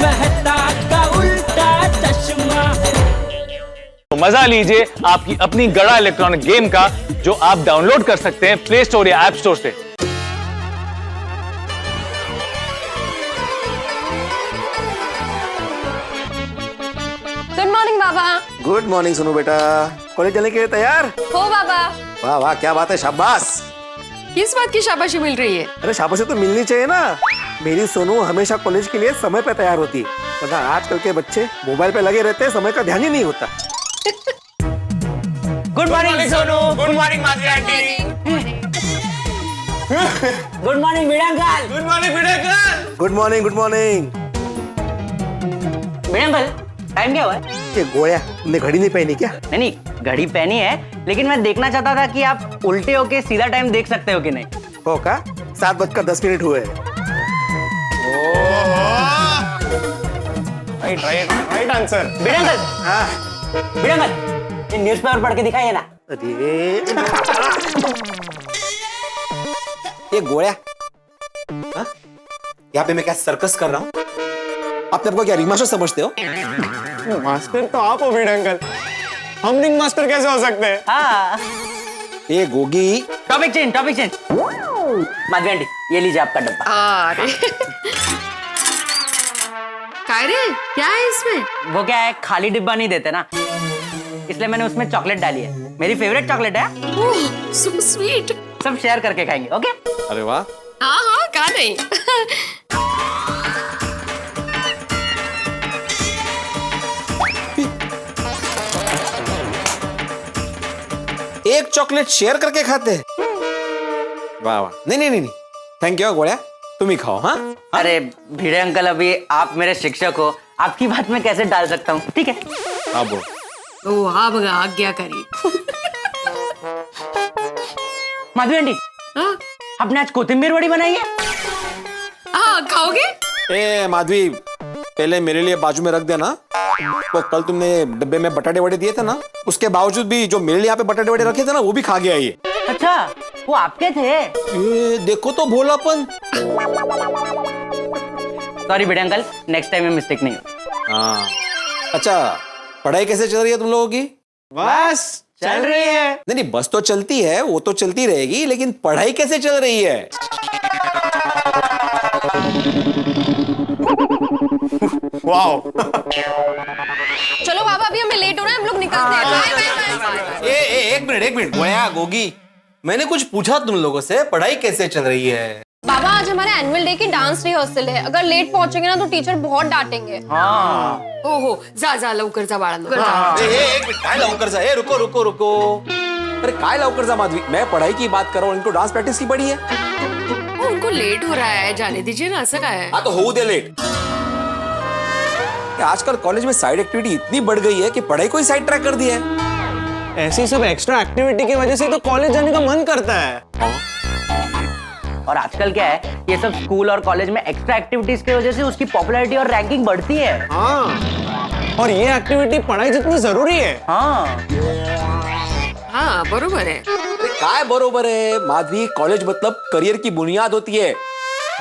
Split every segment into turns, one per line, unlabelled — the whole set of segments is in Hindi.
मेहता का उल्टा चश्मा।
मजा लीजिए आपकी अपनी गड़ा इलेक्ट्रॉनिक गेम का, जो आप डाउनलोड कर सकते हैं प्ले स्टोर या ऐप स्टोर से।
गुड मॉर्निंग बाबा।
गुड मॉर्निंग सोनू बेटा, कॉलेज जाने के लिए तैयार
हो बाबा।
वाह वाह, क्या बात है, शाबाश।
किस बात की शाबाशी मिल रही है?
अरे शाबाशी तो मिलनी चाहिए ना। मेरी सोनू हमेशा कॉलेज के लिए समय पे तैयार होती है, वरना आजकल के बच्चे मोबाइल पे लगे रहते हैं, समय का ध्यान ही नहीं होता।
Good morning Sonu. Good morning Madhavi aunty. Good morning Meera uncle. Good morning Meera uncle.
Good morning, good morning.
Meera uncle, time क्या हुआ है?
ये गोया, तुमने घड़ी नहीं पहनी क्या?
नहीं, घड़ी पहनी है, लेकिन मैं देखना चाहता था कि आप उल्टे होके सीधा टाइम देख सकते हो कि नहीं।
हो का? 7:10 हुए।
Right answer.
मीरा अंकल,
हाँ।
मीरा अंकल, ये न्यूज़पेपर पढ़ के दिखाइए ना।
अरे ये गोया, हाँ? यहाँ पे मैं क्या सर्कस कर रहा हूँ? आप आपको क्या रिंग मास्टर समझते हो?
मास्टर तो आप हो मीरा अंकल, हम रिंग मास्टर कैसे हो सकते हैं?
हाँ।
ये Gogi,
topic change. Madhavi aunty, ये लीजिए आपका डब्बा।
अरे काय रे, क्या है इसमें?
वो क्या है, खाली डिब्बा नहीं देते ना, इसलिए मैंने उसमें चॉकलेट डाली है। मेरी फेवरेट चॉकलेट है।
ओह सो स्वीट।
सब शेयर करके खाएंगे, ओके?
अरे वाह।
हाँ हाँ, का नहीं।
एक चॉकलेट शेयर करके खाते हैं? वाह वाह। नहीं, थैंक यू गोया, तुम ही खाओ। हाँ
अरे भिड़े अंकल, अभी आप मेरे शिक्षक हो, आपकी बात में कैसे डाल सकता हूँ, ठीक है?
हाँ बोलो।
ओ हाँ बगा, आज्ञा करी।
माधवी आंटी,
हाँ
आपने आज कोथिंबीर वड़ी बनाई है?
हाँ, खाओगे?
ए माधवी, पहले मेरे लिए बाजू में रख देना। वो कल तुमने डब्बे में बटाटे वड़े दिए थे ना, उसके बावजूद भी जो मेरे लिए यहाँ पे बटाटे वड़े रखे थे ना, वो भी खा गया ये।
अच्छा, वो आपके थे?
ये देखो तो भोलापन।
सॉरी भिड़े अंकल, नेक्स्ट टाइम में मिस्टेक नहीं होगी।
हाँ। अच्छा, पढ़ाई कैसे चल रही है तुम लोगों की?
बस चल रही है।
नहीं, बस तो चलती है, वो तो चलती रहेगी, लेकिन पढ़ाई कैसे चल रही है?
वाओ।
चलो बाबा, अभी हमें लेट हो रहा है, हम लोग निकलते हैं। बाय।
एक मिनट गोया गोगी, मैंने कुछ पूछा तुम लोगों से, पढ़ाई कैसे चल रही है?
बाबा, आज हमारे एनुअल डे की डांस रिहर्सल है, अगर लेट पहुंचेंगे ना तो टीचर बहुत डांटेंगे।
हाँ।
ओहो, जा लवकर जा बाळा।
एक मिनट, काय लवकर जा, रुको। अरे काय लवकर जा माधवी, मैं पढ़ाई की बात कर रहा हूँ, इनको डांस प्रैक्टिस की पड़ी है।
उनको लेट हो रहा है, जाने दीजिए ना, ऐसा क्या है?
हाँ तो हो दे लेट। आजकल कॉलेज में साइड एक्टिविटी इतनी बढ़ गई है कि पढ़ाई को ही साइड ट्रैक कर दिया है।
ऐसी सब एक्स्ट्रा एक्टिविटी की वजह से तो कॉलेज जाने का मन करता है।
और आजकल क्या है, ये सब स्कूल और कॉलेज में एक्स्ट्रा एक्टिविटीज की वजह से उसकी पॉपुलैरिटी और रैंकिंग बढ़ती है।
हाँ, और ये एक्टिविटी पढ़ाई जितनी जरूरी है।
हाँ बरोबर है।
काय बरोबर है माधवी, कॉलेज मतलब करियर की बुनियाद होती है,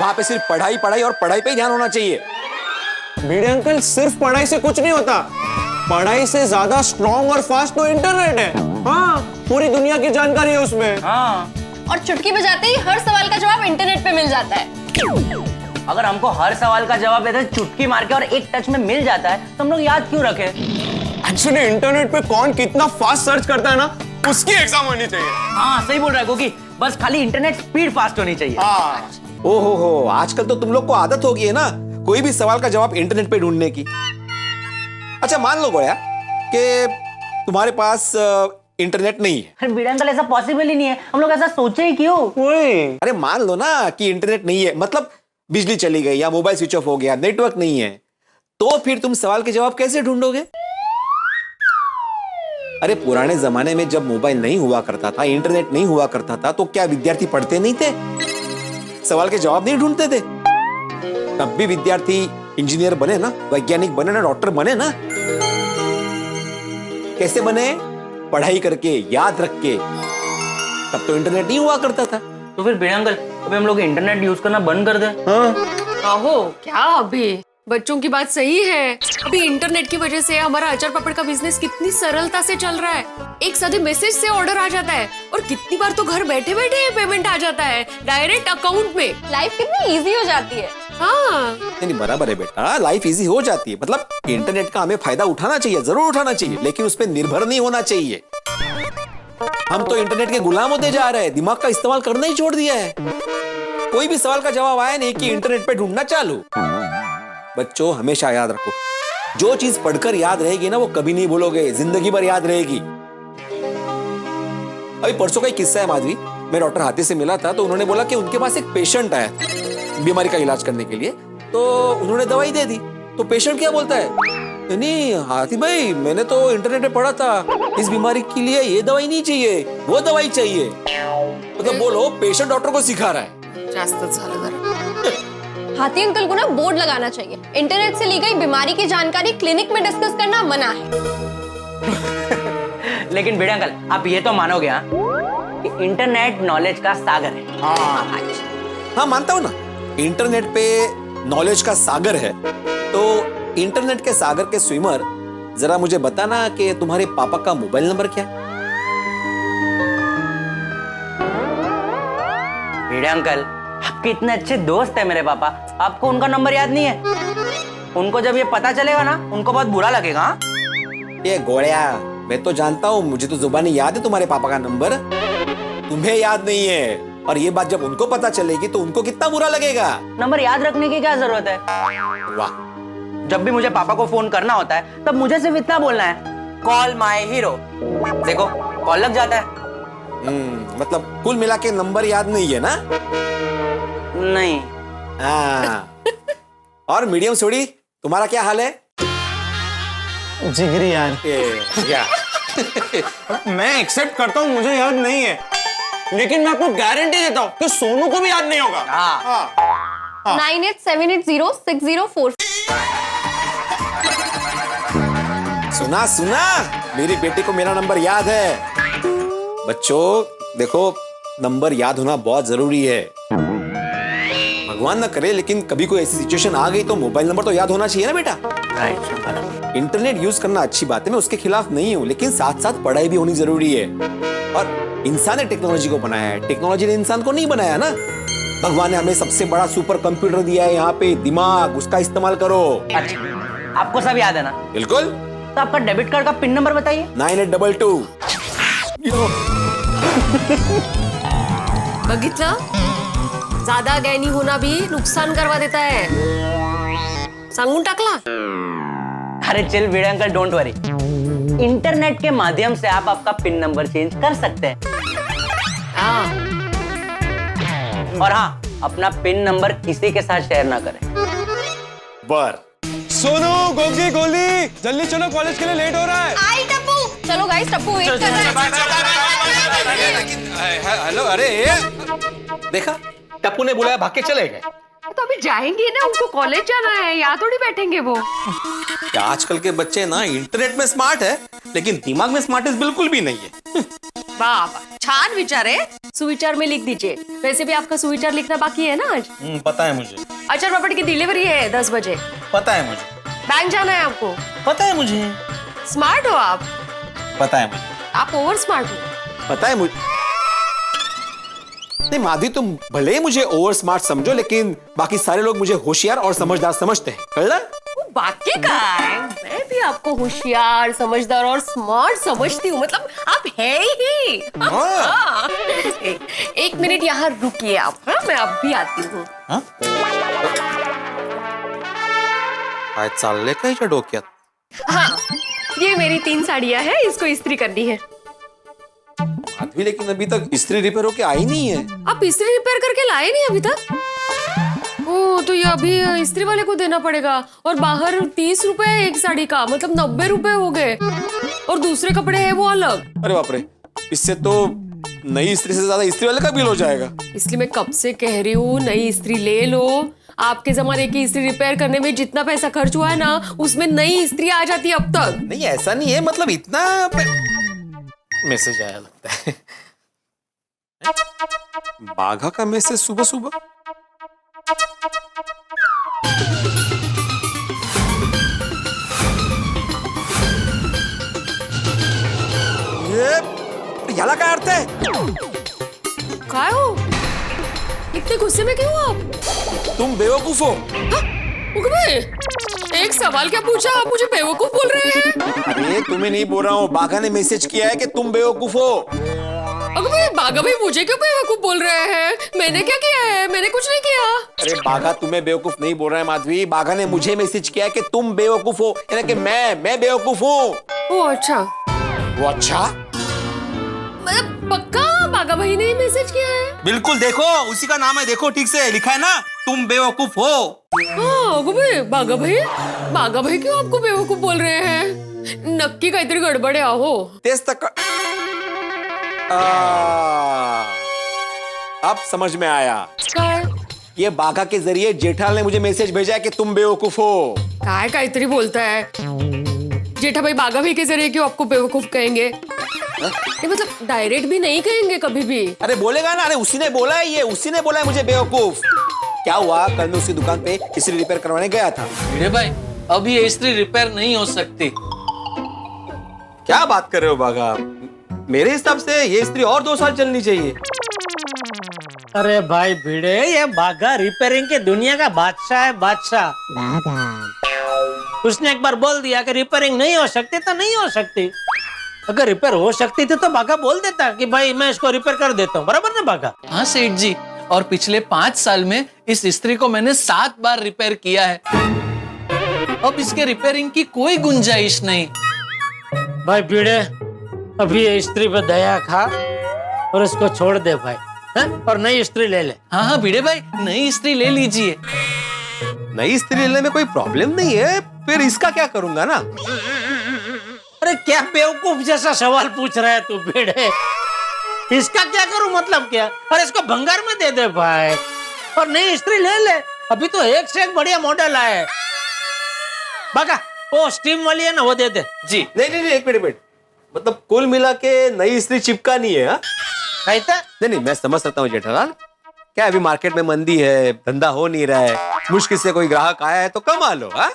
वहां पे सिर्फ पढ़ाई और पढ़ाई पे ही ध्यान होना चाहिए।
भिड़े अंकल, सिर्फ पढ़ाई से कुछ नहीं होता, पढ़ाई से ज्यादा स्ट्रॉन्ग और फास्ट तो इंटरनेट है। हाँ, पूरी दुनिया की जानकारी है उसमें।
हाँ।
और चुटकी बजाते ही हर सवाल का जवाब इंटरनेट पे मिल जाता है।
अगर हमको हर सवाल का जवाब ऐसे चुटकी मार के और एक टच में मिल जाता है तो हम लोग याद क्यों रखें?
एक्चुअली इंटरनेट पे कौन कितना फास्ट सर्च करता है ना, उसकी एग्जाम होनी चाहिए।
हाँ सही बोल रहा है गोगी, बस खाली इंटरनेट स्पीड फास्ट होनी चाहिए।
हाँ।
ओहो, आजकल तो तुम लोग को आदत हो गई है ना कोई भी सवाल का जवाब इंटरनेट पे ढूंढने की। अच्छा मान लो गोया कि तुम्हारे पास इंटरनेट नहीं है।
अरे भिड़े अंकल, ऐसा पॉसिबल ही नहीं है, हम लोग ऐसा सोचे ही क्यों?
अरे मान लो ना कि इंटरनेट नहीं है, मतलब बिजली चली गई या मोबाइल स्विच ऑफ हो गया, नेटवर्क नहीं है, तो फिर तुम सवाल के जवाब कैसे ढूंढोगे? अरे पुराने जमाने में जब मोबाइल नहीं हुआ करता था, इंटरनेट नहीं हुआ करता था, तो क्या विद्यार्थी पढ़ते नहीं थे, सवाल के जवाब नहीं ढूंढते थे? तब भी विद्यार्थी इंजीनियर बने ना, वैज्ञानिक बने ना, डॉक्टर बने ना। कैसे बने? पढ़ाई करके, याद रख के। तब तो इंटरनेट नहीं हुआ करता था।
तो फिर भिड़े अंकल, अभी हम लोग इंटरनेट यूज करना बंद कर दे।
आहो क्या अभी, बच्चों की बात सही है। अभी इंटरनेट की वजह से हमारा अचार पापड़ का बिजनेस कितनी सरलता से चल रहा है। एक सादे मैसेज से ऑर्डर आ जाता है और कितनी बार तो घर बैठे बैठे पेमेंट आ जाता है डायरेक्ट अकाउंट में।
लाइफ कितनी इजी हो जाती है।
हाँ
नहीं बराबर है बेटा, लाइफ इजी हो जाती है। मतलब इंटरनेट का हमें फायदा उठाना चाहिए, जरूर उठाना चाहिए, लेकिन उस पर निर्भर नहीं होना चाहिए। हम तो इंटरनेट के गुलाम होते जा रहे हैं, दिमाग का इस्तेमाल करना ही छोड़ दिया है। कोई भी सवाल का जवाब आया नहीं कि इंटरनेट पे ढूंढना चालू। बच्चों हमेशा याद रखो, जो चीज पढ़कर याद रहेगी ना वो कभी नहीं भूलोगे, जिंदगी भर याद रहेगी। अभी परसों का एक किस्सा है माधवी, मैं डॉक्टर हाथी से मिला था तो उन्होंने बोला कि उनके पास एक पेशेंट आया बीमारी का इलाज करने के लिए, तो उन्होंने दवाई दे दी। तो पेशेंट क्या बोलता है, नहीं हाथी भाई मैंने तो इंटरनेट पे पढ़ा था इस बीमारी के लिए ये दवाई नहीं चाहिए, वो दवाई चाहिए। मतलब बोलो पेशेंट डॉक्टर को सिखा रहा है।
जास्तच झालं जरा।
हाथी अंकल को ना बोर्ड लगाना चाहिए, इंटरनेट से ली गई बीमारी की जानकारी क्लिनिक में डिस्कस करना मना है।
लेकिन भिड़े अंकल आप ये तो मानोगे हाँ कि इंटरनेट नॉलेज का सागर है।
हाँ मानता हूँ ना, इंटरनेट पे नॉलेज का सागर है। तो इंटरनेट के सागर के स्विमर जरा मुझे बताना कि तुम्हारे पापा का मोबाइल नंबर क्या है?
भिड़े अंकल आपके इतने अच्छे दोस्त है मेरे पापा, आपको उनका नंबर याद नहीं है? उनको जब ये पता चलेगा ना उनको बहुत बुरा लगेगा। हाँ?
ये गोड़िया, मैं तो जानता हूँ, मुझे तो जुबानी याद है तुम्हारे पापा का नंबर, तुम्हें याद नहीं है। और ये बात जब उनको पता चलेगी तो उनको कितना बुरा लगेगा।
नंबर याद रखने की क्या जरूरत है?
वाह,
जब भी मुझे पापा को फोन करना होता है तब मुझे सिर्फ इतना बोलना है, कॉल माय हीरो। देखो कॉल लग जाता है।
मतलब कुल मिला के नंबर याद नहीं है ना?
नहीं।
हाँ। और मीडियम सोडी तुम्हारा क्या हाल है?
जिगरी यार,
क्या?
मैं एक्सेप्ट करता हूँ मुझे याद नहीं है, लेकिन मैं आपको गारंटी देता हूँ कि सोनू को भी याद नहीं होगा।
हाँ।
98780604।
सुना सुना, मेरी बेटी को मेरा नंबर याद है। बच्चों देखो, नंबर याद होना बहुत जरूरी है। भगवान ना करे लेकिन कभी कोई ऐसी सिचुएशन आ गई तो मोबाइल नंबर तो याद होना चाहिए ना बेटा। इंटरनेट यूज करना अच्छी बात है, मैं उसके खिलाफ नहीं हूं, लेकिन साथ साथ पढ़ाई भी होनी जरूरी है। और इंसान ने टेक्नोलॉजी को बनाया है, टेक्नोलॉजी ने इंसान को नहीं बनाया ना। भगवान ने हमें सबसे बड़ा सुपर कंप्यूटर दिया है यहाँ पे, दिमाग, उसका इस्तेमाल करो।
अच्छा आपको सब याद है ना?
बिल्कुल।
तो आपका डेबिट कार्ड का पिन नंबर बताइए।
9822।
बघितलं, ज्यादा ज्ञानी होना भी नुकसान करवा देता है। सांगून टाकला।
अरे chill Bhide uncle, don't worry, internet के माध्यम से आप आपका पिन नंबर चेंज कर सकते हैं। और हाँ, अपना पिन नंबर किसी के साथ शेयर ना करें।
बर
सोनू, गोगी, गोली, जल्दी चलो, कॉलेज के लिए लेट हो रहा है।
आई टप्पू, चलो गाइस, टप्पू वेट कर रहा है।
हेलो, अरे देखा, टप्पू ने बुलाया, भाग के चले गए।
तो अभी जाएंगे ना, उनको कॉलेज जाना है, यहाँ थोड़ी बैठेंगे वो।
क्या आजकल के बच्चे ना इंटरनेट में स्मार्ट है लेकिन दिमाग में स्मार्टनेस बिल्कुल भी नहीं है।
बाबा छान विचार है, सुविचार में लिख दीजिए। वैसे भी आपका सुविचार लिखना बाकी है ना आज।
पता है मुझे।
अचार पापड़ की डिलीवरी है 10 बजे।
पता है मुझे।
बैंक जाना है आपको।
पता है मुझे।
स्मार्ट हो आप।
पता है मुझे।
आप ओवर स्मार्ट हो।
पता है मुझे। नहीं माधवी, तुम भले ही मुझे ओवर स्मार्ट समझो लेकिन बाकी सारे लोग मुझे होशियार और समझदार समझते हैं, कल ना?
बाकी का है, मैं भी आपको होशियार, समझदार और स्मार्ट समझती हूँ। मतलब आप है ही। हाँ। एक मिनट यहाँ रुकिए आप। हाँ, मैं अब भी आती हूँ।
काय चाललंय का हिच्या डोक्यात?
हाँ, ये मेरी 3 साड़ियाँ हैं, इसको इस्त्री करनी है।
माधवी, लेकिन अभी तक इस्त्री रिपेयर होके आई नहीं है।
आप इस्त्री रिपेयर करके लाए नहीं अभी तक? ओ, तो ये अभी इस्त्री वाले को देना पड़ेगा। और बाहर 30 रुपए एक साड़ी का, मतलब 90 रुपए हो गए। और दूसरे कपड़े हैं वो अलग।
अरे बाप रे, इससे तो नई इस्त्री से ज्यादा इस्त्री वाले का बिल हो जाएगा।
इसलिए मैं कब से कह रही हूँ नई इस्त्री ले लो। आपके जमाने की इस्त्री रिपेयर करने में जितना पैसा खर्च हुआ है ना, उसमें नई इस्त्री आ जाती है अब तक।
नहीं ऐसा नहीं है, मतलब इतना मैसेज आया लगता है। बाघा का मैसेज सुबह सुबह। याला काय अर्थ आहे?
काय हो इतने गुस्से में क्यों आप?
तुम बेवकूफ हो.
उगमे, एक सवाल क्या पूछा, आप मुझे बेवकूफ बोल रहे हैं?
अरे तुम्हें नहीं बोल रहा हूँ, बाघा ने मैसेज किया है कि तुम बेवकूफ हो.
अगमे, बाघा भाई मुझे क्यों बेवकूफ बोल रहे हैं? मैंने क्या किया है? मैंने कुछ नहीं किया.
अरे बाघा तुम्हें बेवकूफ नहीं बोल रहा है माधवी, बाघा ने मुझे मैसेज किया है कि तुम बेवकूफ हो, यानी कि मैं बेवकूफ हूँ.
ओ अच्छा,
वो अच्छा?
मतलब पक्का बाघा भाई ने मैसेज किया है?
बिल्कुल, देखो उसी का नाम है, देखो ठीक से लिखा है ना, तुम बेवकूफ हो.
हाँ अगमे, बाघा भाई क्यों आपको बेवकूफ बोल रहे हैं? नक्की काहीतरी गडबड आहे अहो.
तेज तक अब समझ में आया.
काय
ये बाघा के जरिए जेठालाल ने मुझे मैसेज भेजा है कि तुम बेवकूफ हो.
काय काहीतरी बोलता है. जेठा भाई बाघा भाई के जरिए क्यों आपको बेवकूफ कहेंगे? ये मतलब डायरेक्ट भी नहीं कहेंगे कभी भी.
अरे बोलेगा ना, अरे उसी ने बोला है, ये उसी ने बोला है मुझे बेवकूफ. क्या हुआ, कल मैं उसकी दुकान पे इस्त्री रिपेयर करवाने गया था.
भिड़े भाई अब ये इस्त्री रिपेयर नहीं हो सकती.
क्या बात कर रहे हो बाघा? मेरे हिसाब से ये इस्त्री और 2 साल चलनी चाहिए.
अरे भाई भिड़े, ये बाघा रिपेयरिंग की दुनिया का बादशाह है, बादशाह. उसने एक बार बोल दिया कि रिपेयरिंग नहीं हो सकती तो नहीं हो सकती. अगर रिपेयर हो सकती थी तो बाघा बोल देता कि भाई मैं इसको रिपेयर कर देता हूँ, बराबर ना बाघा?
हाँ सेठ जी, और पिछले 5 साल में इस इस्त्री को मैंने 7 बार रिपेयर किया है. अब इसके रिपेयरिंग की कोई गुंजाइश नहीं.
भाई भिड़े, अभी ये स्त्री पे दया खा और इसको छोड़ दे भाई, है? और नई स्त्री ले ले.
हाँ हाँ भिड़े भाई, नई इस्त्री ले लीजिए.
नई इस्त्री लेने में कोई प्रॉब्लम नहीं है, फिर इसका क्या करूंगा ना.
अरे क्या बेवकूफ जैसा सवाल पूछ रहा है तू भिड़े? इसका क्या करूं मतलब क्या? अरे इसको भंगार में दे दे भाई और नई स्त्री ले ले. अभी तो एक से एक बढ़िया मॉडल आए. बाका वो स्टीम वाली है ना, वो दे दे.
जी
नहीं, एक मिनट. मतलब कुल मिला के नई इस्त्री चिपका नहीं है. हाँ?
कहता
नहीं, मैं समझ सकता हूँ जेठालाल. क्या अभी मार्केट में मंदी है, धंधा हो नहीं रहा है, मुश्किल से कोई ग्राहक आया है तो कमा लो. हाँ?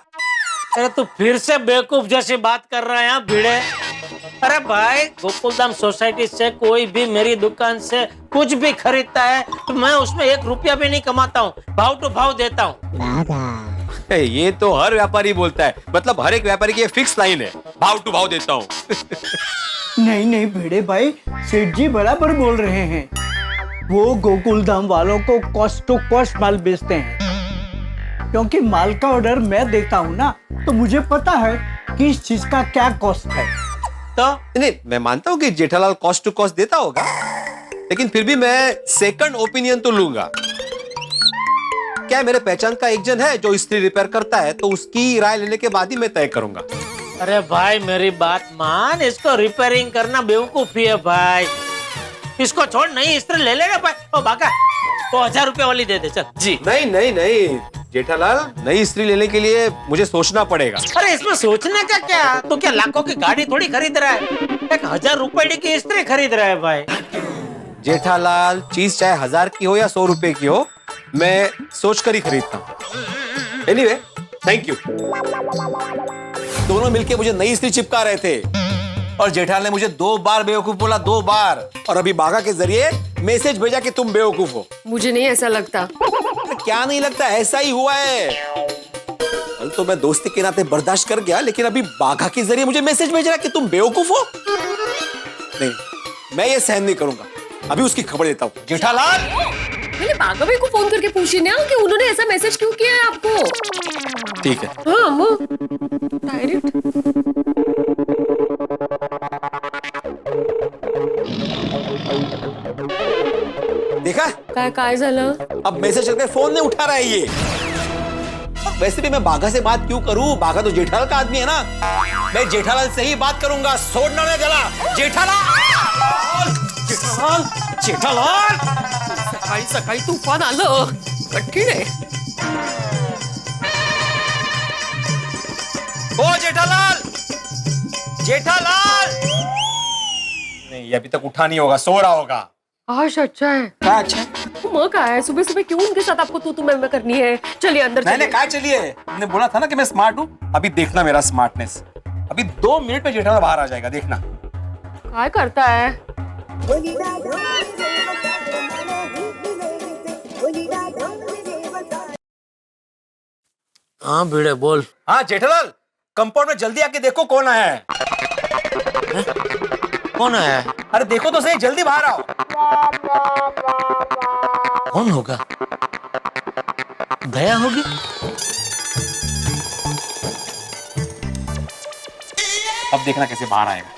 अरे तू फिर से बेवकूफ जैसी बात कर रहा है भिड़े. अरे भाई, गोकुलधाम सोसाइटी से कोई भी मेरी दुकान से कुछ भी खरीदता है तो मैं उसमें 1 रुपया भी नहीं कमाता हूँ, भाव टू भाव देता हूँ.
ये तो हर व्यापारी बोलता है, मतलब हर एक व्यापारी की ये फिक्स लाइन है, भाव टू भाव देता हूँ.
नहीं भिड़े भाई, सेठ जी बराबर बोल रहे हैं. वो गोकुलधाम वालों को कॉस्ट टू कॉस्ट माल बेचते हैं, क्योंकि माल का ऑर्डर मैं देता हूँ ना, तो मुझे पता है कि इस चीज का क्या कॉस्ट है.
तो
नहीं, मैं मानता हूँ कि जेठालाल कॉस्ट टू कॉस्ट देता होगा, लेकिन फिर भी मैं सेकंड ओपिनियन तो लूंगा. क्या मेरे पहचान का एक जन है जो इस्त्री रिपेयर करता है, तो उसकी राय लेने के बाद ही मैं तय करूंगा.
अरे भाई मेरी बात मान, इसको रिपेयरिंग करना बेवकूफी है भाई. इसको छोड़, नई इस्त्री ले लेना भाई. ओ बाका, तो 1000 रुपए वाली दे दे चल.
जी
नहीं जेठालाल, नई इस्त्री लेने के लिए मुझे सोचना पड़ेगा.
अरे इसमें सोचने का क्या? तो क्या लाखों की गाड़ी थोड़ी खरीद रहा है, 1000 रुपए की इस्त्री खरीद रहा है भाई.
जेठालाल, चीज चाहे 1000 की हो या 100 रुपए की हो, मैं सोचकर ही खरीदता हूँ. Anyway, thank you. दोनों मिलके मुझे नई इस्त्री चिपका रहे थे और जेठालाल ने मुझे 2 बार बेवकूफ बोला, 2 बार. और अभी बाघा के जरिए मैसेज भेजा कि तुम बेवकूफ हो.
मुझे नहीं ऐसा लगता.
क्या नहीं लगता, ऐसा ही हुआ है. कल तो मैं दोस्ती के नाते बर्दाश्त कर गया, लेकिन अभी बाघा के जरिए मुझे मैसेज भेज रहा है कि तुम बेवकूफ हो. नहीं, मैं ये सहन नहीं करूंगा. अभी उसकी खबर देता हूँ. जेठालाल,
पहले बाघा भाई को फोन करके पूछिए ना कि उन्होंने ऐसा मैसेज क्यों किया है आपको.
ठीक है.
हाँ वो डायरेक्ट.
देखा,
काय झालं?
अब मैसेज करके फोन नहीं उठा रहा है ये. वैसे भी मैं बाघा से बात क्यों करूं, बाघा तो जेठालाल का आदमी है ना. मैं जेठालाल से ही बात करूंगा, छोड़ना नहीं गला. जेठालाल,
सकाळी सकाळी तुफान आलं, कठीण आहे.
ओ जेठालाल, नहीं, ये अभी तक उठा नहीं होगा, सो रहा होगा.
आज अच्छा है.
क्या अच्छा है?
मग काय, सुबह सुबह क्यों उनके साथ आपको तू मैं करनी है? चलिए अंदर
नहीं
चलिए.
काय चलिए, मैंने बोला था ना कि मैं स्मार्ट हूँ. अभी देखना मेरा स्मार्टनेस. अभी 2 मिनट में जेठालाल बाहर आ जाएगा, देखना.
काय करता है?
हाँ भिड़े बोल।
हाँ जेठालाल, कंपाउंड में जल्दी आके देखो कौन आया है।
कौन आया है?
अरे देखो तो सही, जल्दी बाहर आओ।
कौन होगा? दया होगी?
अब देखना कैसे बाहर आएगा।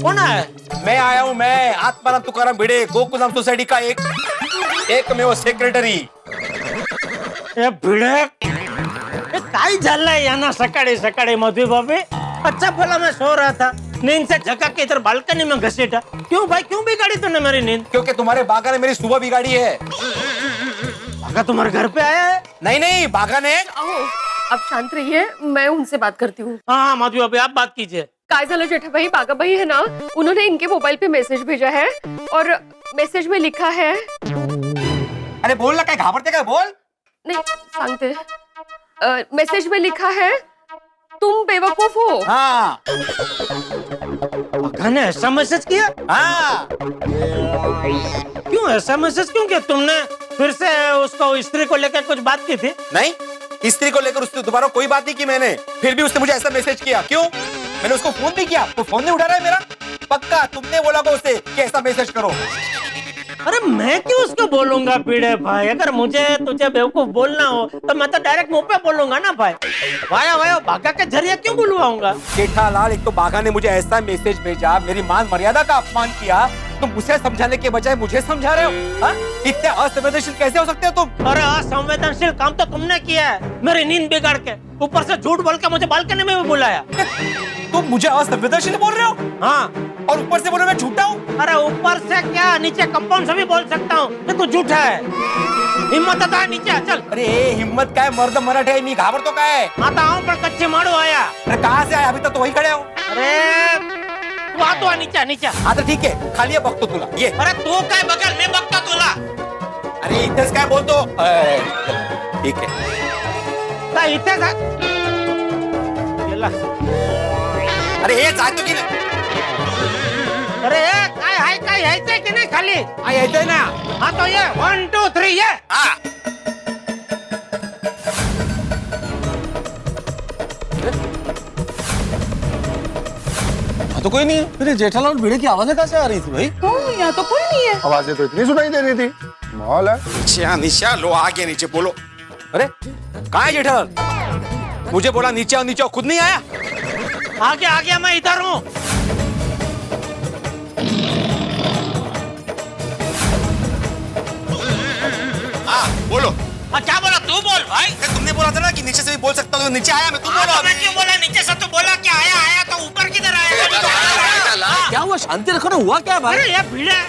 कौन आया है?
मैं आया हूँ, मैं आत्माराम तुकाराम भिड़े, गोकुलधाम सोसाइटी का एक में वो सेक्रेटरी।
ए भिड़े, ये काय झालंय यांना सकाळी सकाळी मधु बाबे? अच्छा भला मैं सो रहा था, नींद से झका के इधर बालकनी में घसीटा। क्यों भाई, क्यों बिगाड़ी तूने मेरी नींद?
क्योंकि तुम्हारे बागा ने मेरी सुबह बिगाड़ी है।
अगर तुम्हारे घर पे आया है?
नहीं नहीं, बागा ने।
अहो, आप शांत रहिए, मैं उनसे बात करती हूँ।
हाँ मधु बाबे, आप बात कीजिए।
काय झालं जेठा भाई, बागा भाई है ना, उन्होंने इनके मोबाइल पे मैसेज भेजा है और मैसेज में लिखा है।
अरे बोल ना, क्या घाबरते क्या, बोल।
नहीं सांगते, मैसेज में लिखा है तुम बेवकूफ हो।
हाँ
अगर ने ऐसा मैसेज किया?
हाँ।
क्यों ऐसा मैसेज क्यों किया? तुमने फिर से उसको स्त्री को लेकर कुछ बात की थी?
नहीं, स्त्री को लेकर उससे दोबारा कोई बात नहीं की मैंने, फिर भी उसने मुझे ऐसा मैसेज किया। क्यों? मैंने उसको फोन भी किया, तो फोन नहीं उठा रहा है मेरा। पक्का तुमने बोला को उसे कि ऐसा मैसेज करो।
अरे मैं क्यों उसको बोलूंगा पीड़े भाई? अगर मुझे तुझे बेवकूफ बोलना हो तो मैं तो डायरेक्ट मुंह पे बोलूंगा ना भाई। वाया बागा के जरिए क्यों बुलवाऊंगा?
जेठालाल, एक तो बागा ने मुझे ऐसा मैसेज भेजा, मेरी मान मर्यादा का अपमान किया, तुम उसे समझाने के बजाय मुझे समझा रहे हो। हाँ? इतने असंवेदनशील कैसे हो सकते हो तुम?
अरे असंवेदनशील काम तो तुमने किया है, मेरी नींद बिगाड़ के, ऊपर से झूठ बोल के मुझे बालकनी में भी बुलाया।
तुम मुझे असंवेदनशील बोल रहे हो?
हाँ,
और ऊपर से बोलो मैं झूठा हूँ?
अरे ऊपर से क्या, नीचे कंपाउंड से भी बोल सकता हूँ कि तू झूठा है। हिम्मत आता है नीचे आ, चल।
अरे हिम्मत का है, मर्द मराठे है, मी घाबर तो का है।
आता हूँ पर कच्चे मारू आया।
अरे कहाँ से आया? अभी तक तो वही खड़े हो।
अरे तू आतो नीचे नीचे।
हाँ तो ठीक है, खाली है बघतो तुला ये।
अरे तू काय बघल, मी बघतो तुला।
अरे इथेच काय बोलतो? ठीक है,
काय इथे जा. गेला.
अरे हे जातो की नाही?
अरे काय हाय, काय यायचंय की नाही खाली?
हा यायचंय ना.
हा तो ये 1 2 3 ये.
हा
तो कोई नहीं है। फिर ये जेठालाल और भिड़े की आवाजें कहाँ से आ रही थी भाई?
यहाँ तो कोई नहीं है।
आवाजें तो इतनी सुनाई दे रही थी, माहौल है।
नीचे निशा लो, आगे नीचे बोलो। अरे कहाँ है जेठालाल? मुझे बोला नीचे आओ, नीचे आओ, खुद नहीं आया।
आ गया मैं इधर हूँ.
हाँ बोलो.
क्या बोला? तू बोल भाई.
तुमने बोला था ना कि नीचे से भी बोल सकता हूँ, नीचे आया मैं, तुम बोलो.
मैं क्यों बोला नीचे से? तू बोला कि आया तो ऊपर किधर आया?
क्या हुआ? शांति रखो ना, हुआ क्या भाई?
अरे ये भीड़ है.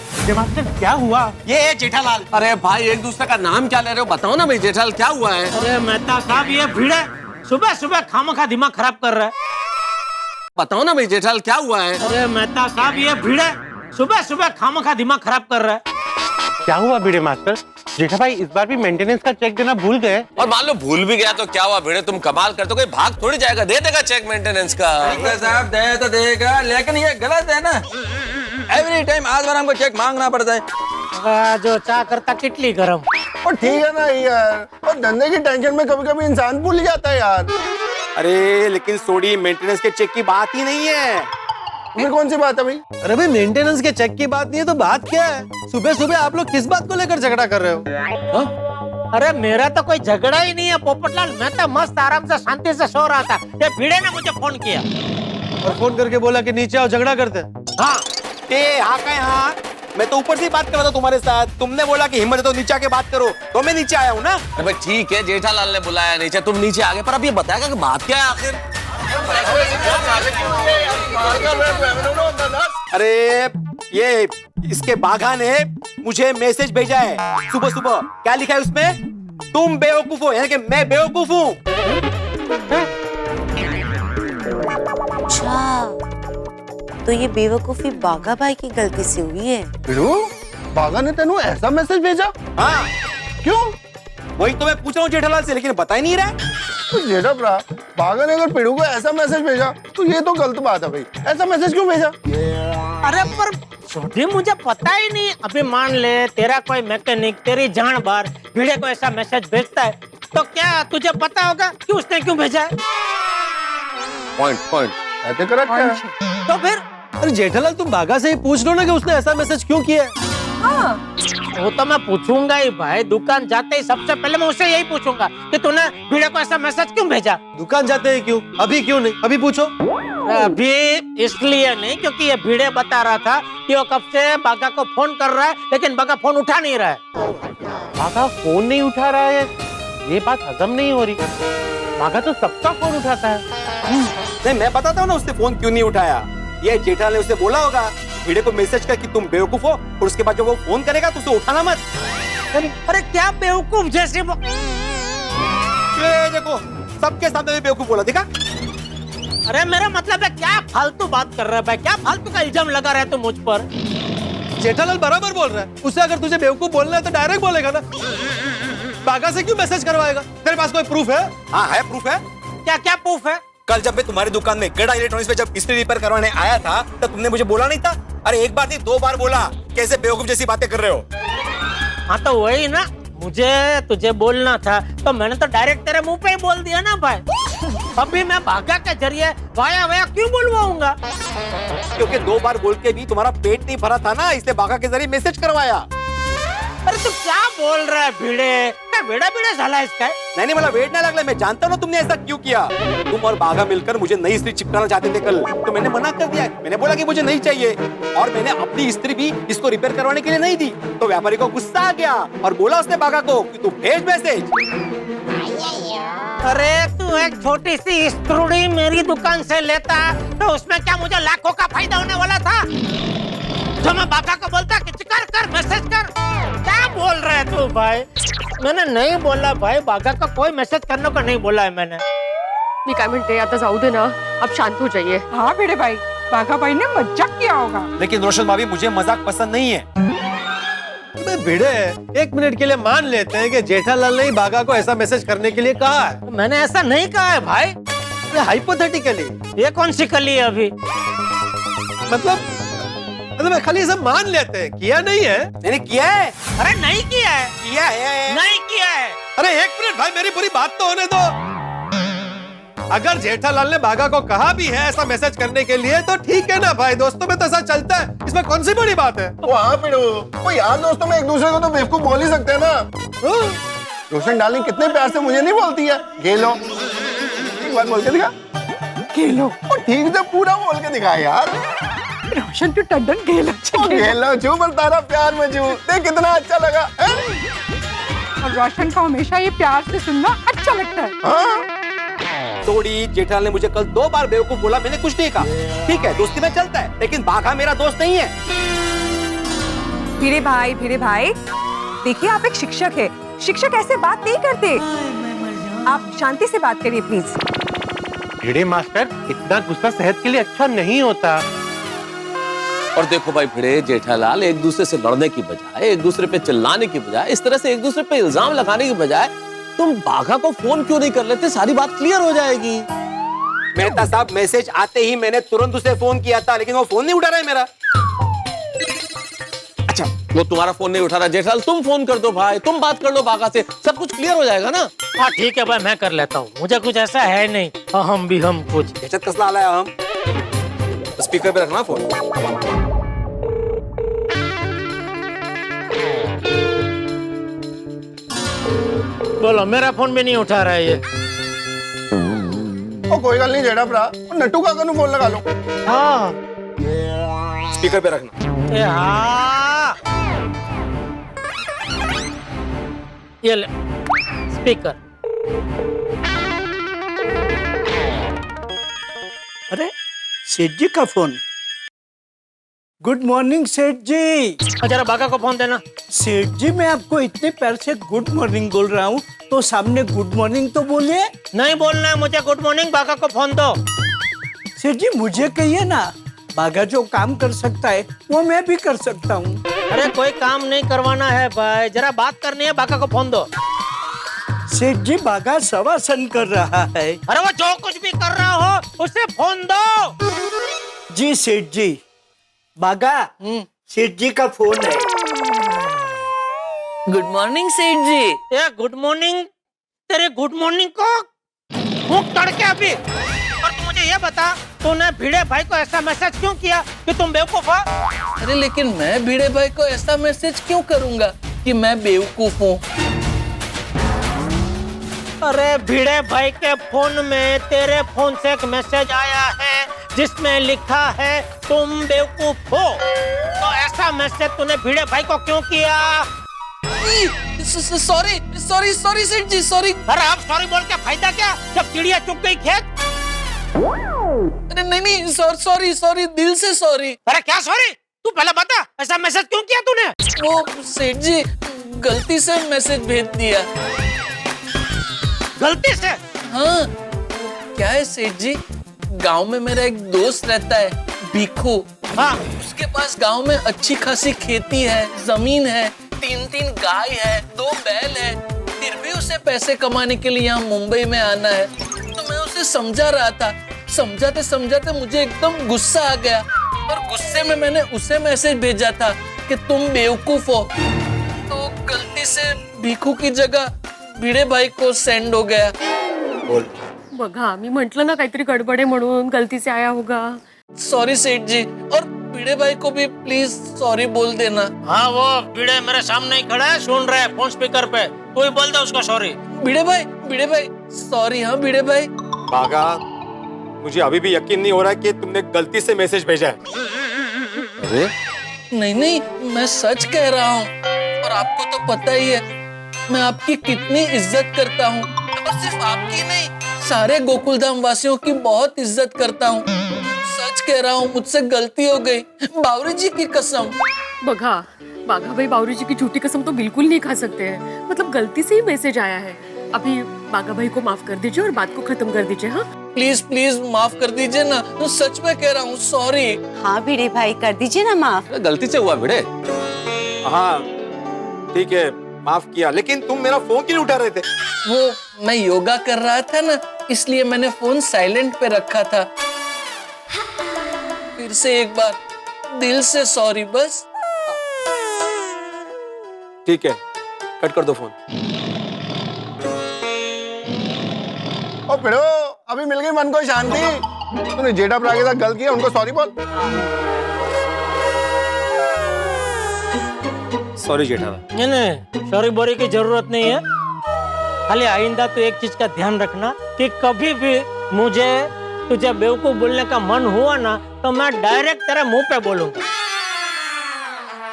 क्या हुआ?
ये है जेठालाल.
अरे भाई एक दूसरे का नाम क्या ले रहे हो? बताओ ना भाई जेठालाल, क्या हुआ है?
अरे मेहता साहब ये भीड़ है. सुबह सुबह खामखा दिमाग खराब कर रहा है.
बताओ ना भाई जेठालाल, क्या हुआ है?
अरे मेहता साहब ये भीड़ है. सुबह सुबह खामखा दिमाग खराब कर रहा है.
क्या हुआ भिड़े मास्टर? जेठा भाई इस बार भी मेंटेनेंस का चेक देना भूल गए।
और मान लो भूल भी गया तो क्या हुआ भिड़े? तुम कमाल करते हो, कोई भाग थोड़ी जाएगा, दे देगा चेक मेंटेनेंस का।
साहब दे तो देगा, लेकिन ये गलत है ना. एवरी टाइम आज बार हमको चेक मांगना पड़ता है.
जो चाह करता किटली गरम.
और ठीक है ना यार, और धंधे की टेंशन में कभी कभी इंसान भूल जाता है यार.
अरे लेकिन सोडी, मेंटेनेंस के चेक की बात ही नहीं है.
फिर कौन सी बात है भाई?
अरे भाई मेंटेनेंस के चेक की बात नहीं है तो बात क्या है? सुबह सुबह आप लोग किस बात को लेकर झगड़ा कर रहे हो?
अरे मेरा तो कोई झगड़ा ही नहीं है पोपटलाल. मैं तो मस्त आराम से शांति से सो रहा था. ये भीड़े ने मुझे फोन किया
और फोन करके बोला कि नीचे आओ, झगड़ा करते.
हाँ
हाँ कहे हाँ, मैं तो ऊपर से ही बात कर रहा था तुम्हारे साथ. तुमने बोला कि हिम्मत है तो नीचे आके बात करो, तो मैं नीचे आया हूँ ना.
अरे भाई ठीक है, जेठालाल ने बुलाया नीचे, तुम नीचे आ गए, पर अब ये बताएगा कि बात क्या है आखिर?
अरे ये इसके बाघा ने मुझे मैसेज भेजा है सुबह सुबह. क्या लिखा है उसमें? तुम बेवकूफ हो, यानी कि मैं बेवकूफ हूँ.
अच्छा, तो ये बेवकूफी बाघा भाई की गलती से हुई है.
बिरू, बागा ने तेनू ऐसा मैसेज भेजा?
हाँ
क्यों?
वही तो मैं पूछ रहा हूँ जेठालाल से, लेकिन बता ही नहीं रहा.
जेठा भरा, बागा ने अगर पिड़ू को ऐसा मैसेज भेजा तो ये तो गलत बात है भाई। ऐसा मैसेज क्यों भेजा?
अरे पर छोटे मुझे पता ही नहीं। अभी मान ले तेरा कोई मैकेनिक तेरी जान बार भिड़े को ऐसा मैसेज भेजता है तो क्या तुझे पता होगा कि उसने क्यों भेजा है?
पॉइंट ऐसे करेक्ट है।
तो फिर
अरे जेठालाल तुम बागा से ही पूछ लो ना कि उसने ऐसा मैसेज क्यों किया है।
वो तो मैं पूछूंगा ही भाई। दुकान जाते ही सबसे पहले मैं उससे यही पूछूंगा कि तूने भिड़े को ऐसा मैसेज क्यों भेजा।
दुकान जाते ही क्यों? अभी क्यों नहीं? अभी पूछो।
अभी इसलिए नहीं क्योंकि ये भिड़े बता रहा था कि वो कब से बागा को फोन कर रहा है लेकिन बागा फोन उठा नहीं रहा है।
बागा फोन नहीं उठा रहा है, ये बात हजम नहीं हो रही। बागा तो सबका फोन उठाता है।
नहीं, मैं बताता हूँ ना उसने फोन क्यों नहीं उठाया। ये जेठालाल ने उसे बोला होगा भिड़े को मैसेज कर कि तुम बेवकूफ हो, और उसके बाद जब वो फोन करेगा तो उसे उठाना मत।
अरे क्या बेवकूफ जैसे
ये देखो सबके सामने भी बेवकूफ बोला, देखा?
अरे मेरा मतलब है क्या फालतू बात कर रहा है भाई? क्या फालतू का इल्जाम लगा रहा है तू मुझ पर?
जेठालाल बराबर बोल रहा है। उसे अगर तुझे बेवकूफ बोलना है तो डायरेक्ट बोलेगा ना। बागा से क्यों मैसेज करवाएगा? तेरे पास कोई प्रूफ है?
हाँ है, प्रूफ है।
क्या क्या प्रूफ है?
कल जब मैं तुम्हारी दुकान में गड़ा इलेक्ट्रॉनिक्स में जब इस्त्री रिपेयर करवाने आया था तब तुमने मुझे बोला नहीं था? अरे एक बार नहीं 2 बार बोला, कैसे बेवकूफ जैसी बातें कर रहे हो।
हाँ तो वही ना, मुझे तुझे बोलना था तो मैंने तो डायरेक्ट तेरे मुंह पे ही बोल दिया ना भाई। अभी मैं बागा के जरिए वाया वाया क्यों बोलवाऊंगा?
क्योंकि 2 बार बोल के भी तुम्हारा पेट नहीं भरा था ना, इसलिए बागा के जरिए मैसेज करवाया।
अरे तू क्या बोल रहा है भिड़े? क्या वेड़ा झाला इसका?
नहीं मला वेट नहीं लगला, मैं जानता हूँ तुमने ऐसा क्यों किया। तुम और बागा मिलकर मुझे नई इस्त्री चिपकाना चाहते थे कल, तो मैंने मना कर दिया। मैंने बोला कि मुझे नहीं चाहिए, और मैंने अपनी इस्त्री भी इसको रिपेयर करवाने के लिए नहीं दी। तो व्यापारी को गुस्सा आ गया और बोला उसने बागा को कि तू भेज मैसेज।
अरे तू एक छोटी सी इस्त्री मेरी दुकान से लेता तो उसमें क्या मुझे लाखों का फायदा होने वाला था? जो मैं बागा को बोलता कि कर मैसेज कर। क्या बोल रहा है तू भाई? मैंने नहीं बोला भाई, बागा का कोई मैसेज करने को नहीं बोला है मैंने।
मी काय म्हणते आता जाऊ दे ना, अब शांत हो जाइए।
हाँ भिड़े भाई, बागा भाई ने मजाक किया होगा।
लेकिन रोशन भाभी मुझे मजाक पसंद नहीं है।
भिड़े 1 मिनट के लिए मान लेते हैं कि जेठालाल ने ही बागा को ऐसा मैसेज करने के लिए कहा है।
मैंने ऐसा नहीं कहा है भाई।
हाइपोथेटिकली
ये कौन सी कली है अभी?
मतलब खाली सब मान लेते हैं, किया नहीं है।
मैंने किया है।
अरे नहीं किया है।
किया है।
नहीं किया है।
अरे 1 मिनट भाई, मेरी पूरी बात तो होने दो। अगर जेठालाल ने बागा को कहा भी है ऐसा मैसेज करने के लिए तो ठीक है ना भाई, दोस्तों में तो ऐसा चलता है, इसमें कौन सी बड़ी बात है।
वहाँ पिड़ू, वो यार दोस्तों में एक दूसरे को तो बेवकूफ बोल ही सकते हैं ना। रोशन डार्लिंग कितने प्यार से मुझे नहीं बोलती है गेलो। एक बार बोल के दिखा।
गेलो
ठीक से पूरा बोल के दिखा यार।
रोशन तू टंडन गेलो
गेलो छू पर तारा प्यार में छू, देख कितना अच्छा लगा।
और रोशन को हमेशा ये प्यार से सुनना अच्छा लगता है।
थोड़ी जेठालाल ने मुझे कल 2 बार बेवकूफ बोला, मैंने कुछ नहीं कहा। ठीक है, दोस्ती में चलता है, लेकिन बागा मेरा दोस्त नहीं है।
भिड़े भाई देखिए, आप एक शिक्षक है, शिक्षक ऐसे बात नहीं करते। आप शांति से बात करिए प्लीज।
भिड़े मास्टर, इतना गुस्सा सेहत के लिए अच्छा नहीं होता।
और देखो भाई भिड़े जेठालाल, एक दूसरे से लड़ने की बजाय, एक दूसरे पे चिल्लाने की बजाय, इस तरह से एक दूसरे पे इल्जाम लगाने की बजाय तुम बागा को फोन क्यों नहीं कर लेते? सारी बात क्लियर हो जाएगी।
मेहता साहब, मैसेज आते ही मैंने तुरंत उसे फोन किया था, लेकिन वो फोन नहीं उठा रहा है मेरा।
अच्छा, वो तुम्हारा फोन नहीं उठा रहा, जेठालाल तुम फोन कर दो भाई, तुम बात कर लो बागा से, सब कुछ क्लियर हो जाएगा ना।
हाँ ठीक है भाई, मैं कर लेता हूँ, मुझे कुछ ऐसा है नहीं। हम कुछ
हेचत कसला आलाय हम। स्पीकर पे रखना फोन।
बोलो, मेरा फोन भी नहीं उठा रहा है ये।
कोई गल नहीं जेड़ा भरा, नट्टू काका नु फोन लगा लो।
हाँ
स्पीकर पे रखना।
हाँ ये ले स्पीकर।
अरे सेठ जी का फोन। गुड मॉर्निंग सेठ जी।
जरा बागा को फोन देना।
सेठ जी, मैं आपको इतने प्यार से गुड मॉर्निंग बोल रहा हूँ तो सामने गुड मॉर्निंग तो बोलिए।
नहीं बोलना है मुझे गुड मॉर्निंग, बागा को फोन दो।
सेठ जी मुझे कहिए ना, बागा जो काम कर सकता है वो मैं भी कर सकता हूँ।
अरे कोई काम नहीं करवाना है भाई, जरा बात करनी है, बागा को फोन दो।
सेठ जी बागा शवासन कर रहा है।
अरे वो जो कुछ भी कर रहा हो उसे फोन दो।
जी सेठ जी। बागा सेठ जी का फोन है।
गुड मॉर्निंग सेठ जी।
ये गुड मॉर्निंग, तेरे गुड मॉर्निंग को भूख तड़के अभी। और तू मुझे ये बता, तूने भिड़े भाई को ऐसा मैसेज क्यों किया कि तुम बेवकूफ हो?
अरे लेकिन मैं भिड़े भाई को ऐसा मैसेज क्यों करूंगा कि मैं बेवकूफ हूँ?
अरे भिड़े भाई के फोन में तेरे फोन से एक मैसेज आया है जिसमें लिखा है तुम बेवकूफ हो। तो ऐसा मैसेज तूने भिड़े भाई को क्यों किया?
सॉरी सॉरी सॉरी सेठ जी, सॉरी।
अरे अब सॉरी बोल के फायदा क्या जब चिड़िया चुग गई खेत?
अरे नहीं सॉरी सॉरी, दिल से सॉरी।
अरे क्या सॉरी? तू पहले बता, ऐसा मैसेज क्यों किया तूने?
वो सेठ जी गलती से मैसेज भेज दिया।
गलती से?
हाँ, क्या है सेठ जी, गांव में मेरा एक दोस्त रहता है भीखू।
हाँ,
उसके पास गांव में अच्छी खासी खेती है, जमीन है, 3 गाय है, 2 बैल है। फिर भी उसे पैसे कमाने के लिए यहाँ मुंबई में आना है। तो मैं उसे समझा रहा था, समझाते समझाते मुझे एकदम गुस्सा आ गया और गुस्से में मैंने उसे मैसेज भेजा था कि तुम बेवकूफ हो। तो गलती से भीखू की जगह भिड़े भाई को सेंड हो गया।
बघा, मी म्हंटल ना काहीतरी गडबड आहे म्हणून, गलती से आया होगा।
सॉरी सेठ जी, और भिड़े भाई को भी प्लीज सॉरी बोल देना।
हाँ, वो भिड़े मेरे सामने ही खड़ा है, सुन रहा है फोन स्पीकर पे। तू ही बोल दे उसको सॉरी।
भिड़े भाई सॉरी। हाँ भिड़े भाई।
बागा, मुझे अभी भी यकीन नहीं हो रहा कि तुमने गलती से मैसेज भेजा है।
अरे
नहीं, मैं सच कह रहा हूँ। और आपको तो पता ही है मैं आपकी कितनी इज्जत करता हूँ। और सिर्फ आपकी नहीं, सारे गोकुलधाम वासियों की बहुत इज्जत करता हूँ। सच कह रहा हूँ, मुझसे गलती हो गई, बावरी जी की कसम।
बघा, बाघा भाई बावरी जी की झूठी कसम तो बिल्कुल नहीं खा सकते हैं। मतलब गलती से ही मैसेज आया है। अभी बाघा भाई को माफ कर दीजिए और बात को खत्म कर दीजिए। हाँ
प्लीज माफ कर दीजिए ना, तो सच में कह रहा हूँ, सॉरी।
हाँ भिड़े भाई, कर दीजिए ना माफ।
गलती से हुआ भिड़े।
हाँ ठीक है, माफ किया, लेकिन तुम मेरा फोन क्यों उठा रहे थे?
वो मैं योगा कर रहा था ना, इसलिए मैंने फोन साइलेंट पे रखा था। फिर से एक बार दिल से सॉरी बस।
ठीक है, कट कर दो फोन।
ओ भिड़ो, अभी मिल गई मन को शांति। तूने जेठा भरा के साथ गलत किया, उनको सॉरी बोल।
सॉरी जेठा।
नहीं, सॉरी बोरी की जरूरत नहीं है। खाली आइंदा तो एक चीज का ध्यान रखना कि कभी भी मुझे तुझे बेवकूफ बोलने का मन हुआ ना, तो मैं डायरेक्ट तेरे मुंह पे बोलूंगा,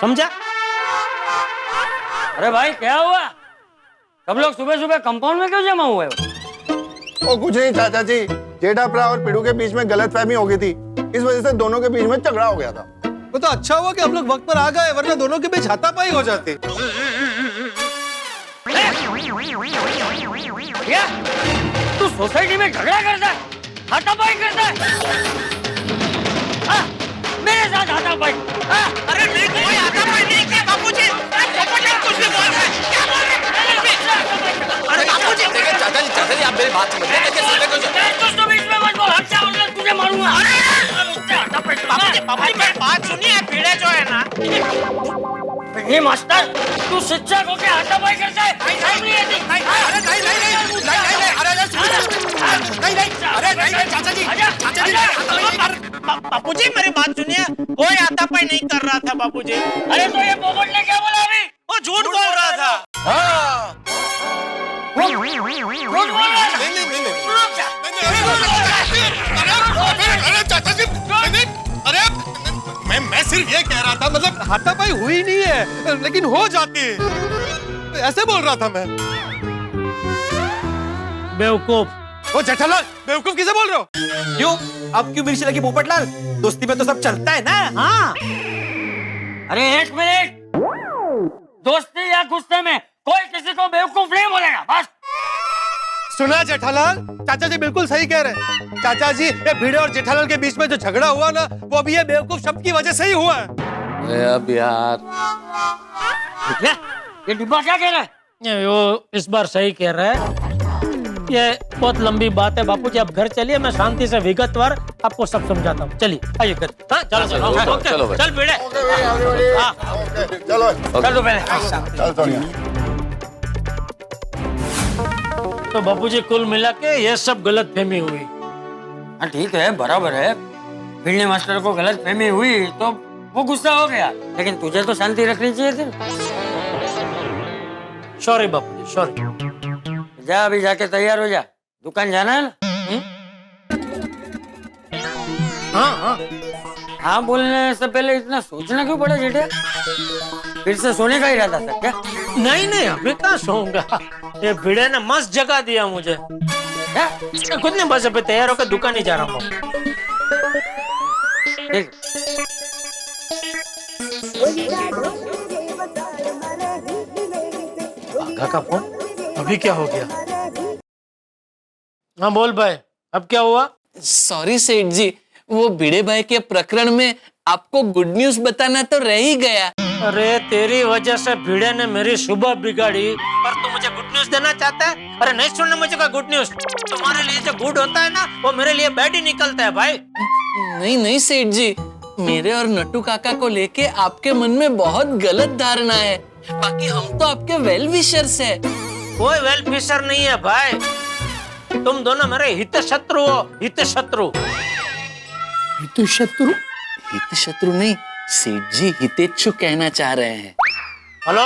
समझा?
अरे भाई क्या हुआ? सब लोग सुबह सुबह कंपाउंड में क्यों जमा हुए हो?
ओ कुछ नहीं चाचा जी, जेठा भरा और पिड़ू के बीच में गलतफहमी हो गई थी, इस वजह से दोनों के बीच में झगड़ा हो गया था।
वो तो अच्छा हुआ कि हम लोग वक्त पर आ गए, वरना दोनों के बीच हाथापाई हो जाती।
क्या? तू सोसाइटी में झगड़ा करता है, हाथापाई करता है? मेरे साथ हाथापाई? अरे नहीं, कोई हाथापाई नहीं किया बापूजी। बापूजी कुछ भी बोल रहे हैं? क्या बोल रहे हैं? अरे बापूजी,
चाचा जी आप मेरी बात समझ रहे हैं?
तो बीच में मत बोल, हट जा वरना तुझे मारूंगा।
बापूजी मेरी बात सुनिए, भिड़े जो है ना।
ये मास्टर, तू शिक्षक होके हाथापाई करता है?
बापूजी मेरी बात सुनिए, कोई हाथापाई नहीं कर रहा था बापूजी।
अरे तो ये पोपट ने क्या बोला अभी?
वो झूठ बोल रहा था।
झूठ बोल रहा था?
अरे चाचा जी, अरे मैं सिर्फ ये कह रहा था, मतलब हाथापाई हुई नहीं है, लेकिन हो जाती है, ऐसे बोल रहा था मैं।
बेवकूफ।
ओ जेठालाल, बेवकूफ किसे बोल रहे हो?
क्यों? अब क्यों मिर्ची लगी पोपटलाल? दोस्ती में तो सब चलता है ना।
हाँ।
अरे एक मिनट, दोस्ती या गुस्से में कोई किसी को बेवकूफ नहीं बोलेगा, बस।
सुना जेठालाल, चाचा जी बिल्कुल सही कह रहे हैं। चाचा जी, ये भिड़े और जेठालाल के बीच में जो झगड़ा हुआ ना, वो भी ये बेवकूफ शब्द की वजह से ही हुआ है।
अरे अब यार,
ये डिब्बा क्या कह रहा है?
वो इस बार सही कह रहा है। ये बहुत लंबी बात है बापू जी, आप घर चलिए, मैं शांति से विगतवार आपको सब समझाता हूँ। चलिए आइए घर। हाँ चलो चलो ओके,
चलो भाई।
चल बेटे। हाँ,
चलो
चलो पहले।
चल सोनिया।
तो बापू जी कुल मिला के ये सब गलत फहमी हुई।
हाँ ठीक है, बराबर है। भिड़ने मास्टर को गलत फहमी हुई तो वो गुस्सा हो गया, लेकिन तुझे तो शांति रखनी चाहिए थी।
सॉरी बापू जी, सॉरी।
जा अभी जाके तैयार हो जा, दुकान जाना है ना?
हाँ हाँ
हाँ बोलने से पहले इतना सोचना क्यों पड़ा जेठे? फिर से सोने का इरादा था क्या?
नहीं नहीं, अभी कहाँ सोऊंगा। ये भिड़े ने मस्त जगह दिया मुझे। कुछ नहीं, बस अभी तैयार होकर दुकान ही जा रहा हूँ।
ठीक।
बाघा का फोन, अभी क्या हो गया? हाँ बोल भाई, अब क्या हुआ?
सॉरी सेठ जी, वो भिड़े भाई के प्रकरण में आपको गुड न्यूज बताना तो रह ही गया।
अरे तेरी वजह से भिड़े ने मेरी सुबह बिगाड़ी, पर तू मुझे गुड न्यूज देना चाहता है? अरे नहीं सुनना मुझे का गुड न्यूज। तुम्हारे लिए जो गुड होता है ना, वो मेरे लिए बैड ही निकलता है भाई।
नहीं नहीं सेठ जी, मेरे और नट्टू काका को लेके आपके मन में बहुत गलत धारणा है। बाकी हम तो आपके वेल विशर्स है।
कोई वेल विशर नहीं है भाई, तुम दोनों मेरे हित शत्रु हो, हित शत्रु।
हित शत्रु? हित शत्रु नहीं सेठ जी, हितेच्छु कहना चाह रहे हैं।
हेलो,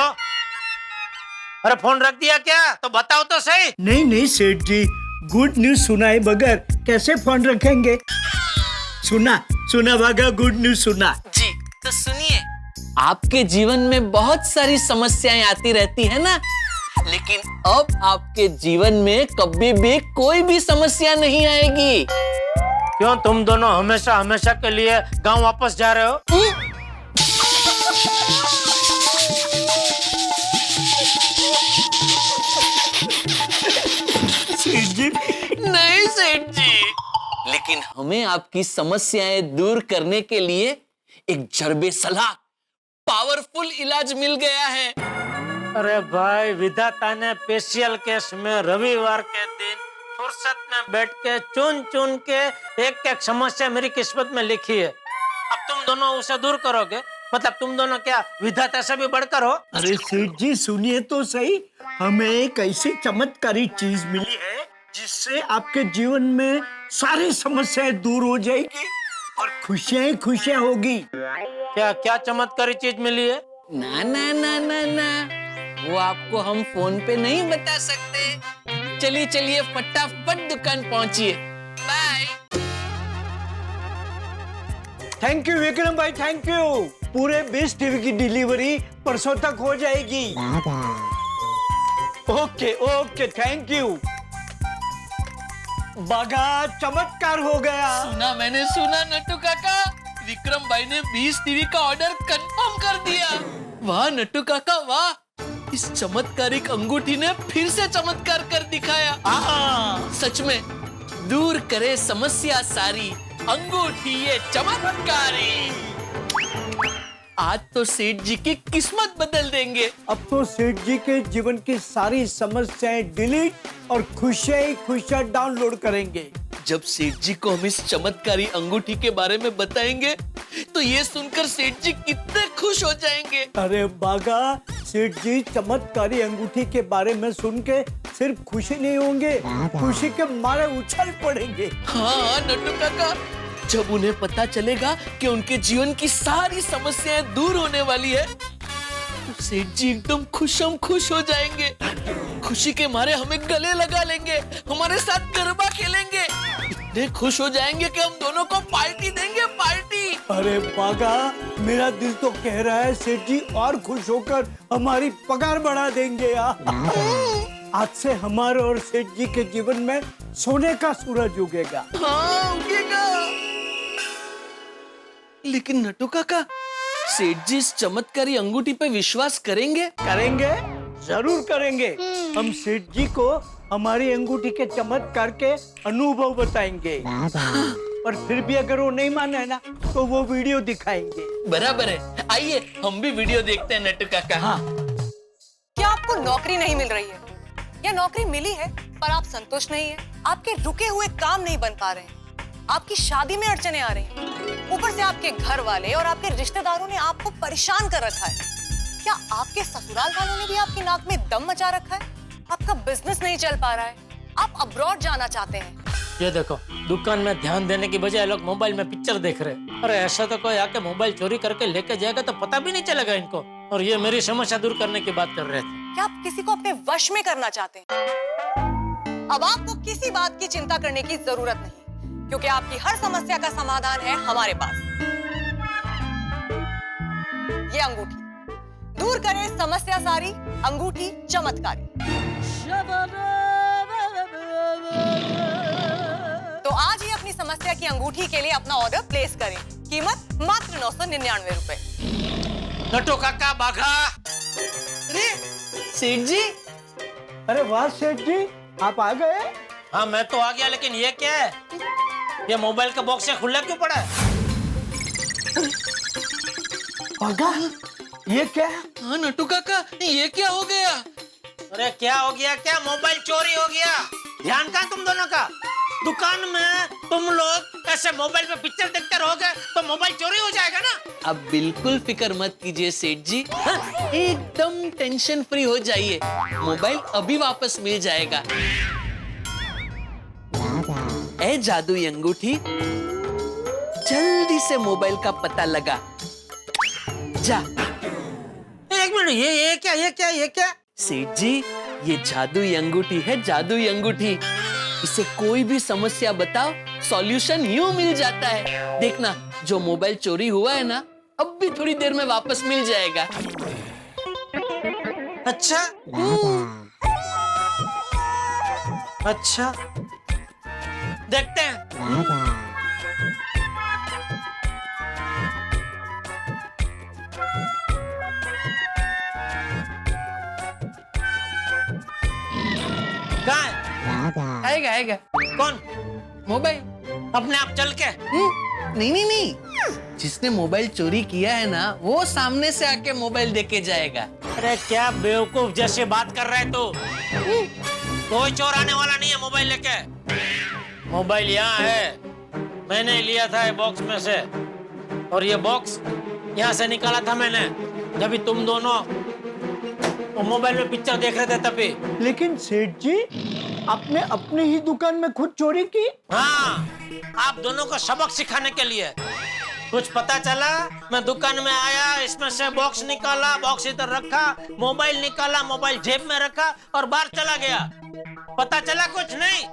अरे फोन रख दिया क्या? तो बताओ तो सही।
नहीं नहीं सेठ जी, गुड न्यूज सुनाए बगैर कैसे फोन रखेंगे? सुना सुना बागा, गुड न्यूज सुना
जी। तो सुनिए, आपके जीवन में बहुत सारी समस्याएं आती रहती है ना, लेकिन अब आपके जीवन में कभी भी कोई भी समस्या नहीं आएगी।
क्यों तुम दोनों हमेशा हमेशा के लिए गांव वापस जा रहे हो?
सेठ जी
नहीं सेठ जी, लेकिन हमें आपकी समस्याएं दूर करने के लिए एक जरबे सलाह, पावरफुल इलाज मिल गया है।
अरे भाई, विधाता ने स्पेशल केस में रविवार के दिन फुर्सत में बैठ के चुन चुन के एक एक समस्या मेरी किस्मत में लिखी है। अब तुम दोनों उसे दूर करोगे? मतलब तुम दोनों क्या विधाता से भी बढ़कर हो?
अरे सेठ जी सुनिए तो सही, हमें एक ऐसी चमत्कारी चीज मिली है जिससे आपके जीवन में सारी समस्याएं दूर हो जाएगी और खुशियां ही खुशियां होगी।
क्या क्या चमत्कारी चीज मिली है?
ना ना ना ना ना, वो आपको हम फोन पे नहीं बता सकते। चलिए चलिए फटाफट दुकान पहुंचिए। बाय।
थैंक यू विक्रम भाई, थैंक यू। पूरे 20 टीवी की डिलीवरी परसों तक हो जाएगी। Okay okay, thank you. बागा, चमत्कार हो गया।
मैंने सुना नट्टू काका, विक्रम भाई ने 20 टीवी का ऑर्डर कंफर्म कर दिया। वाह नट्टू काका वाह, इस चमत्कारिक अंगूठी ने फिर से चमत्कार कर दिखाया। सच में दूर करे समस्या सारी, अंगूठी ये चमत्कारी। आज तो सेठ जी की किस्मत बदल देंगे।
अब तो सेठ जी के जीवन की सारी समस्याएं डिलीट और खुशियां ही खुशियां डाउनलोड करेंगे।
जब सेठ जी को हम इस चमत्कारी अंगूठी के बारे में बताएंगे तो ये सुनकर सेठ जी कितने खुश हो जाएंगे।
अरे बागा, सेठ जी चमत्कारी अंगूठी के बारे में सुन के सिर्फ खुशी नहीं होंगे, खुशी के मारे उछल पड़ेंगे।
हाँ नट्टू काका, जब उन्हें पता चलेगा कि उनके जीवन की सारी समस्याएं दूर होने वाली है तो सेठ जी एकदम खुशम खुश हो जाएंगे। खुशी के मारे हमें गले लगा लेंगे, हमारे साथ गरबा खेलेंगे, इतने खुश हो जाएंगे कि हम दोनों को पार्टी देंगे, पार्टी।
अरे बागा, मेरा दिल तो कह रहा है सेठ जी और खुश होकर हमारी पगार बढ़ा देंगे। आज से हमारे और सेठ जी के जीवन में सोने का सूरज उगेगा।
हाँ उगेगा। लेकिन नट्टू काका, सेठ जी इस चमत्कारी अंगूठी पे विश्वास करेंगे?
करेंगे, जरूर करेंगे। हम सेठ जी को हमारी अंगूठी के चमत्कार के अनुभव बताएंगे और फिर भी अगर वो नहीं माने ना तो वो वीडियो दिखाएंगे।
बराबर है, आइए हम भी वीडियो देखते हैं नट्टू काका।
हाँ।
क्या आप आपको नौकरी नहीं मिल रही है या नौकरी मिली है पर आप संतुष्ट नहीं है, आपके रुके हुए काम नहीं बन पा रहे हैं, आपकी शादी में अड़चने आ रही हैं, ऊपर से आपके घर वाले और आपके रिश्तेदारों ने आपको परेशान कर रखा है। क्या आपके ससुराल वालों ने भी आपकी नाक में दम मचा रखा है? आपका बिजनेस नहीं चल पा रहा है, आप अब्रॉड जाना चाहते हैं।
ये देखो, दुकान में ध्यान देने की बजाय लोग मोबाइल में पिक्चर देख रहे हैं। अरे ऐसा तो कोई आके मोबाइल चोरी करके लेके जाएगा तो पता भी नहीं चलेगा इनको। और ये मेरी समस्या दूर करने की बात कर रहे थे।
क्या आप किसी को अपने वश में करना चाहते हैं? अब आपको किसी बात की चिंता करने की जरूरत नहीं, क्योंकि आपकी हर समस्या का समाधान है हमारे पास। ये अंगूठी दूर करे समस्या सारी, अंगूठी चमत्कारी। तो आज ही अपनी समस्या की अंगूठी के लिए अपना ऑर्डर प्लेस करें। कीमत मात्र 999 रुपए।
नटो काका बाघा।
अरे सेठ जी, अरे वाह सेठ जी, आप आ गए?
हाँ मैं तो आ गया, लेकिन ये क्या है? ये मोबाइल का बॉक्स खुला क्यों पड़ा है?
बाघा, ये क्या?
हाँ नटू काका, ये क्या हो गया?
अरे क्या हो गया? क्या मोबाइल चोरी हो गया? ध्यान कहाँ तुम दोनों का? दुकान में तुम लोग ऐसे मोबाइल पे पिक्चर देखते रहोगे तो मोबाइल चोरी हो जाएगा ना।
अब बिल्कुल फिक्र मत कीजिए सेठ जी, एकदम टेंशन फ्री हो जाइए, मोबाइल अभी वापस मिल जाएगा। ए जादुई अंगूठी, जल्दी से मोबाइल का पता लगा जा।
एक मिनट, ये क्या?
सेठ जी, ये जादुई अंगूठी है, जादुई अंगूठी। इसे कोई भी समस्या बताओ, सॉल्यूशन यूं मिल जाता है। देखना, जो मोबाइल चोरी हुआ है ना, अब भी थोड़ी देर में वापस मिल जाएगा।
अच्छा अच्छा, देखते हैं। कहाँ है?
आएगा।
कौन?
मोबाइल
अपने आप चल के?
नहीं, जिसने मोबाइल चोरी किया है ना, वो सामने से आके मोबाइल देके जाएगा।
अरे क्या बेवकूफ जैसे बात कर रहे तू? कोई चोर आने वाला नहीं है मोबाइल लेके। मोबाइल यहाँ है, मैंने लिया था ये बॉक्स में से, और ये बॉक्स यहाँ से निकाला था मैंने जब तुम दोनों मोबाइल में पिक्चर देख रहे थे तभी।
लेकिन सेठ जी, आपने अपने ही दुकान में खुद चोरी की?
हाँ, आप दोनों को सबक सिखाने के लिए। कुछ पता चला, मैं दुकान में आया, इसमें से बॉक्स निकाला, बॉक्स इधर रखा, मोबाइल निकाला, मोबाइल जेब में रखा और बाहर चला गया। पता चला कुछ नहीं।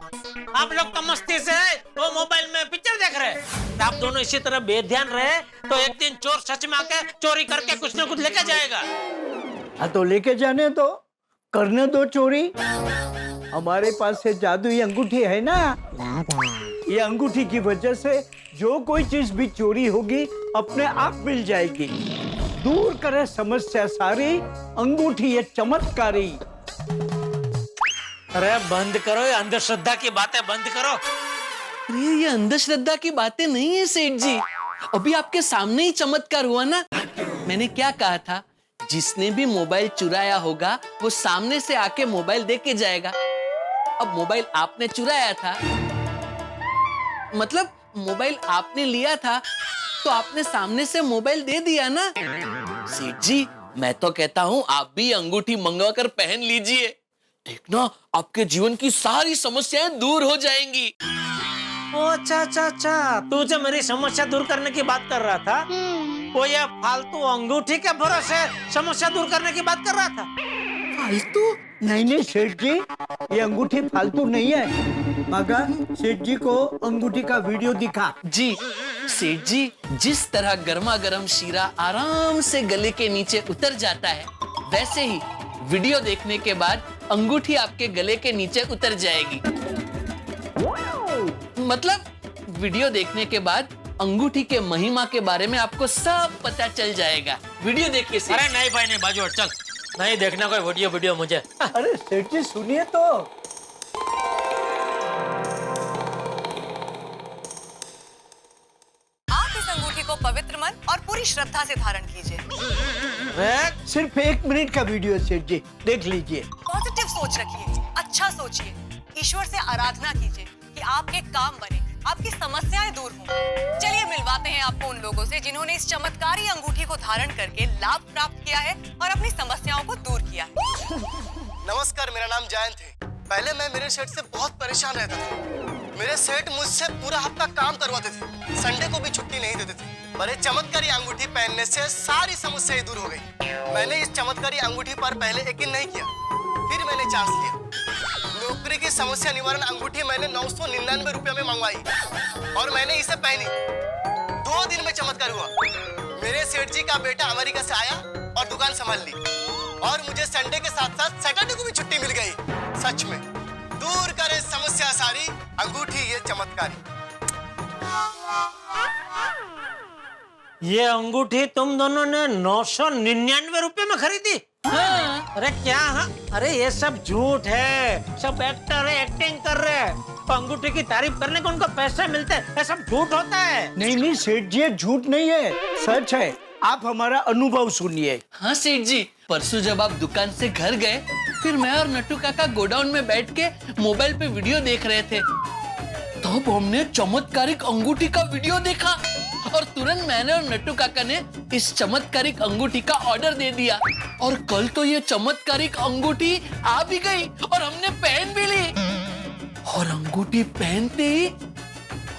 आप लोग तो मस्ती से वो मोबाइल में पिक्चर देख रहे। आप दोनों इसी तरह बेध्यान रहे तो एक दिन चोर सच में आके चोरी करके कुछ न कुछ लेके जाएगा।
हाँ तो लेके जाने दो, करने दो चोरी। हमारे पास से जादुई अंगूठी है ना, ये अंगूठी की वजह से जो कोई चीज भी चोरी होगी अपने आप मिल जाएगी। दूर करे समस्या सारी, अंगूठी ये चमत्कारी।
अरे बंद करो, ये अंधश्रद्धा की बातें बंद करो।
अरे ये अंधश्रद्धा की बातें नहीं है सेठ जी, अभी आपके सामने ही चमत्कार हुआ ना। मैंने क्या कहा था, जिसने भी मोबाइल चुराया होगा वो सामने से आके मोबाइल देके जाएगा। अब मोबाइल आपने चुराया था, मतलब मोबाइल आपने लिया था, तो आपने सामने से मोबाइल दे दिया ना। सेठ जी, मैं तो कहता हूं आप भी अंगूठी मंगवा कर पहन लीजिए, देखना आपके जीवन की सारी समस्याएं दूर हो जाएंगी।
ओ अच्छा, तू जो मेरी समस्या दूर करने की बात कर रहा था, वो ये फालतू अंगूठी के भरोसे समस्या दूर करने की बात कर रहा था।
फालतू? नहीं सेठ जी, ये अंगूठी फालतू नहीं है। मगर सेठ जी को अंगूठी का वीडियो दिखा।
जी सेठ जी, जिस तरह गर्मा गर्म शीरा आराम से गले के नीचे उतर जाता है, वैसे ही वीडियो देखने के बाद अंगूठी आपके गले के नीचे उतर जाएगी। मतलब वीडियो देखने के बाद अंगूठी के महिमा के बारे में आपको सब पता चल जाएगा। वीडियो देख के।
अरे नहीं भाई नहीं, बाजू हट, चल, नहीं देखना कोई वीडियो मुझे।
अरे सेठ जी सुनिए तो।
आप इस अंगूठी को पवित्र मन और पूरी श्रद्धा से धारण कीजिए।
सिर्फ 1 मिनट का वीडियो सेठ जी, देख लीजिए।
पॉजिटिव सोच रखिए, अच्छा सोचिए, ईश्वर से आराधना कीजिए कि आपके काम बने, आपकी समस्याएं दूर हों। चलिए मिलवाते हैं आपको उन लोगों से जिन्होंने इस चमत्कारी अंगूठी को धारण करके लाभ प्राप्त किया है और अपनी समस्याओं को दूर किया है।
नमस्कार, मेरा नाम जयंत है। पहले मैं मेरे सेठ से बहुत परेशान रहता था। मेरे सेठ मुझसे पूरा हफ्ता काम करवाते थे, संडे को भी छुट्टी नहीं देते थे। पर ये चमत्कारी अंगूठी पहनने से सारी समस्याएं दूर हो गई। मैंने इस चमत्कारी अंगूठी पर पहले यकीन नहीं किया, फिर मैंने चांस लिया। नौकरी की समस्या निवारण अंगूठी मैंने 999 रुपये में मंगवाई और मैंने इसे पहनी। 2 दिन में चमत्कार हुआ। मेरे सेठ जी का बेटा अमेरिका से आया और दुकान संभाल ली और मुझे संडे के साथ साथ सैटरडे को भी छुट्टी मिल गई। सच में दूर करे समस्या सारी, अंगूठी ये चमत्कारी।
ये अंगूठी तुम दोनों ने 999 रुपए में खरीदी? हाँ। अरे क्या? हाँ? अरे ये सब झूठ है, सब एक्टर है, एक्टिंग कर रहे हैं। तो अंगूठी की तारीफ करने को उनको पैसे मिलते हैं, ये सब झूठ होता है।
नहीं सेठ जी, ये झूठ नहीं है, सच है। आप हमारा अनुभव सुनिए।
हाँ सेठ जी, परसों जब आप दुकान से घर गए, फिर मैं और नट्टू काका गोडाउन में बैठ के मोबाइल पे वीडियो देख रहे थे, तब हमने चमत्कारिक अंगूठी का वीडियो देखा और तुरंत मैंने और नट्टू काका ने इस चमत्कारिक अंगूठी का ऑर्डर दे दिया और कल तो ये चमत्कारिक अंगूठी आ भी गई और हमने पहन भी ली। और अंगूठी पहनते ही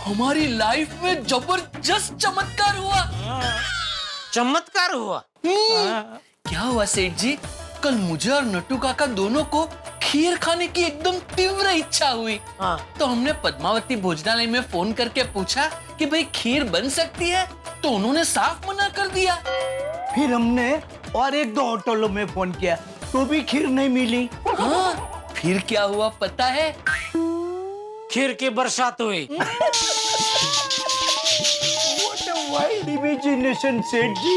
हमारी लाइफ में जबरदस्त चमत्कार हुआ।
चमत्कार हुआ?
क्या हुआ सेठ जी? कल मुझे और नट्टू काका दोनों को खीर खाने की एकदम तीव्र इच्छा हुई। तो हमने पद्मावती भोजनालय में फोन करके पूछा कि भाई खीर बन सकती है, तो उन्होंने साफ मना कर दिया।
फिर हमने और 1-2 होटलों में फोन किया, तो भी खीर नहीं मिली।
हाँ, फिर क्या हुआ पता है?
खीर की बरसात हुई।
What a wild imagination, सेठ जी।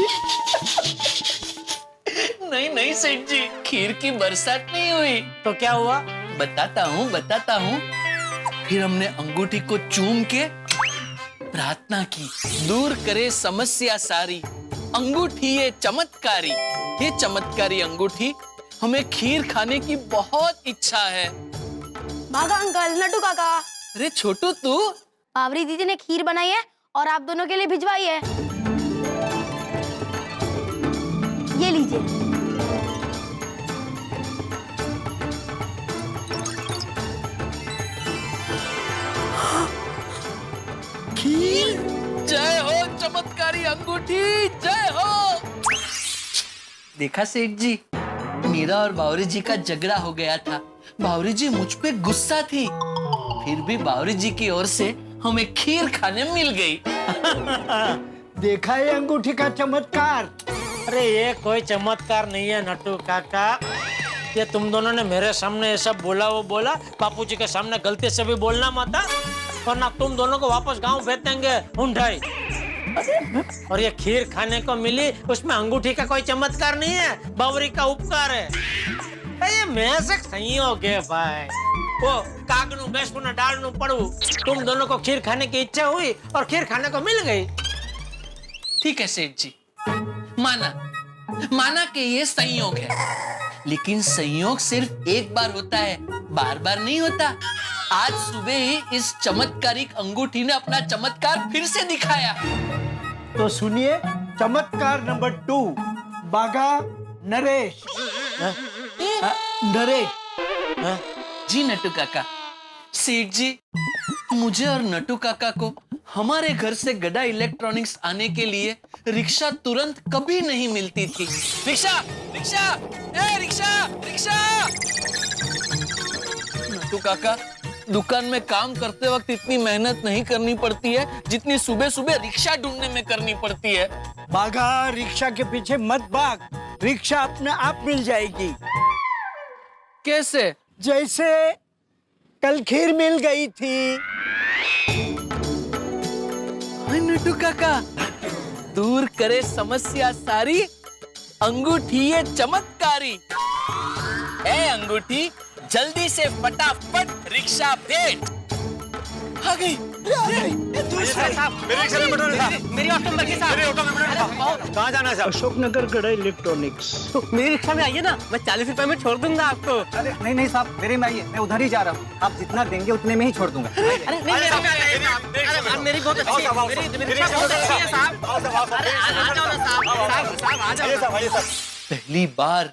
नहीं सेठ जी, खीर की बरसात नहीं हुई।
तो क्या हुआ?
बताता हूँ। फिर हमने अंगूठी को चूम के प्रार्थना की, दूर करे समस्या सारी, अंगूठी ये चमत्कारी। ये चमत्कारी अंगूठी, हमें खीर खाने की बहुत इच्छा है।
बागा अंकल, नट्टू काका।
अरे छोटू तू?
बावरी दीदी ने खीर बनाई है और आप दोनों के लिए भिजवाई है। ये लीजिए।
खीर? जय हो चमत्कारी अंगूठी, जय हो। देखा सेठ जी, मेरा और बावरी जी का झगड़ा हो गया था। बावरी जी मुझ पे गुस्सा थी, फिर भी बावरी जी की ओर से हमें खीर खाने मिल गई।
देखा है अंगूठी का चमत्कार?
अरे ये कोई चमत्कार नहीं है नट्टू काका, ये तुम दोनों ने मेरे सामने ये सब बोला वो बोला, बापूजी के सामने गलती से भी बोलना मत, वरना तुम दोनों को वापस गांव भेज देंगे ढूंढाई। और ये खीर खाने को मिली, उसमें अंगूठी का कोई चमत्कार नहीं है, बावरी का उपकार है। ये मैं से संयोग है भाई। वो कागनू बेसू न डालनू पड़ू, तुम दोनों को खीर खाने की इच्छा हुई और खीर खाने को मिल गई।
ठीक है सेठ जी, माना कि ये संयोग है, लेकिन संयोग सिर्फ एक बार होता है, बार बार नहीं होता। आज सुबह ही इस चमत्कारिक अंगूठी ने अपना चमत्कार फिर से दिखाया।
तो सुनिए चमत्कार नंबर 2, बागा नरेश। नरेश।
जी नट्टू काका। सेठ जी, मुझे और नट्टू काका को हमारे घर से गड़ा इलेक्ट्रॉनिक्स आने के लिए रिक्शा तुरंत कभी नहीं मिलती थी। रिक्शा, रिक्शा, ए रिक्शा, रिक्शा। नट्टू काका, दुकान में काम करते वक्त इतनी मेहनत नहीं करनी पड़ती है जितनी सुबह सुबह रिक्शा ढूंढने में करनी पड़ती है।
बागा, रिक्शा के पीछे मत भाग, रिक्शा अपने आप मिल जाएगी।
कैसे?
जैसे कल खीर मिल गई थी।
नट्टू काका, दूर करे समस्या सारी, अंगूठी ये चमत्कारी। ए अंगूठी, जल्दी से फटाफट रिक्शा भेज। आ गई।
मेरी ऑटो में
कहाँ जाना है साहब?
अशोकनगर गड़ा इलेक्ट्रॉनिक्स।
तो मेरी रिक्शा में आइए ना, मैं 40 रुपए में छोड़ दूंगा आपको।
अरे नहीं नहीं साहब, मेरे में आइए, मैं उधर ही जा रहा हूँ। आप जितना देंगे उतने में ही छोड़ दूंगा।
अरे मेरी बहुत अच्छी है, मेरी रिक्शा बहुत अच्छी है साहब। अरे आ जाओ ना साहब, आ जाओ।
पहली बार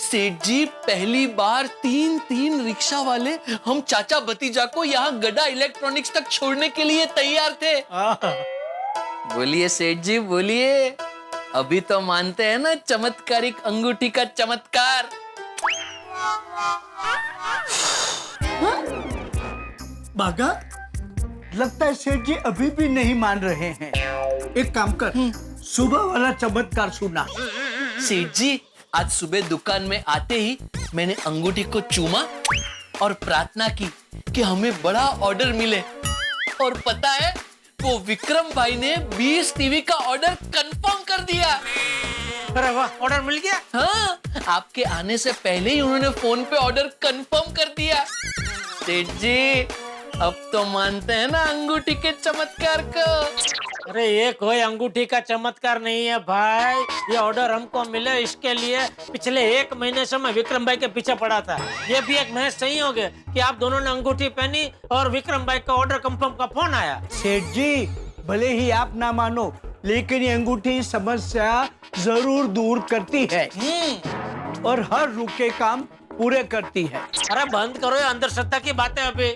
सेठ जी, पहली बार तीन रिक्शा वाले हम चाचा भतीजा को यहाँ गड्ढा इलेक्ट्रॉनिक्स तक छोड़ने के लिए तैयार थे। बोलिए सेठ जी, बोलिए। अभी तो मानते हैं ना चमत्कारिक अंगूठी का चमत्कार।
बागा, लगता है सेठ जी अभी भी नहीं मान रहे हैं। एक काम कर, सुबह वाला चमत्कार सुना।
सेठ जी, आज सुबह दुकान में आते ही मैंने अंगूठी को चूमा और प्रार्थना की कि हमें बड़ा ऑर्डर मिले। और पता है, वो विक्रम भाई ने 20 टीवी का ऑर्डर कंफर्म कर दिया।
अरे वाह, ऑर्डर मिल गया।
हाँ, आपके आने से पहले ही उन्होंने फोन पे ऑर्डर कंफर्म कर दिया। सेठ जी, अब तो मानते हैं ना अंगूठी के चमत्कार को।
अरे ये कोई अंगूठी का चमत्कार नहीं है भाई, ये ऑर्डर हमको मिले इसके लिए पिछले 1 महीने से मैं विक्रम भाई के पीछे पड़ा था। ये भी एक महज सही हो गया कि आप दोनों ने अंगूठी पहनी और विक्रम भाई का ऑर्डर कंफर्म का फोन आया।
सेठ जी, भले ही आप ना मानो, लेकिन ये अंगूठी समस्या जरूर दूर करती है और हर रुके काम पूरे करती है।
अरे बंद करो ये अंधश्रद्धा की बातें अभी,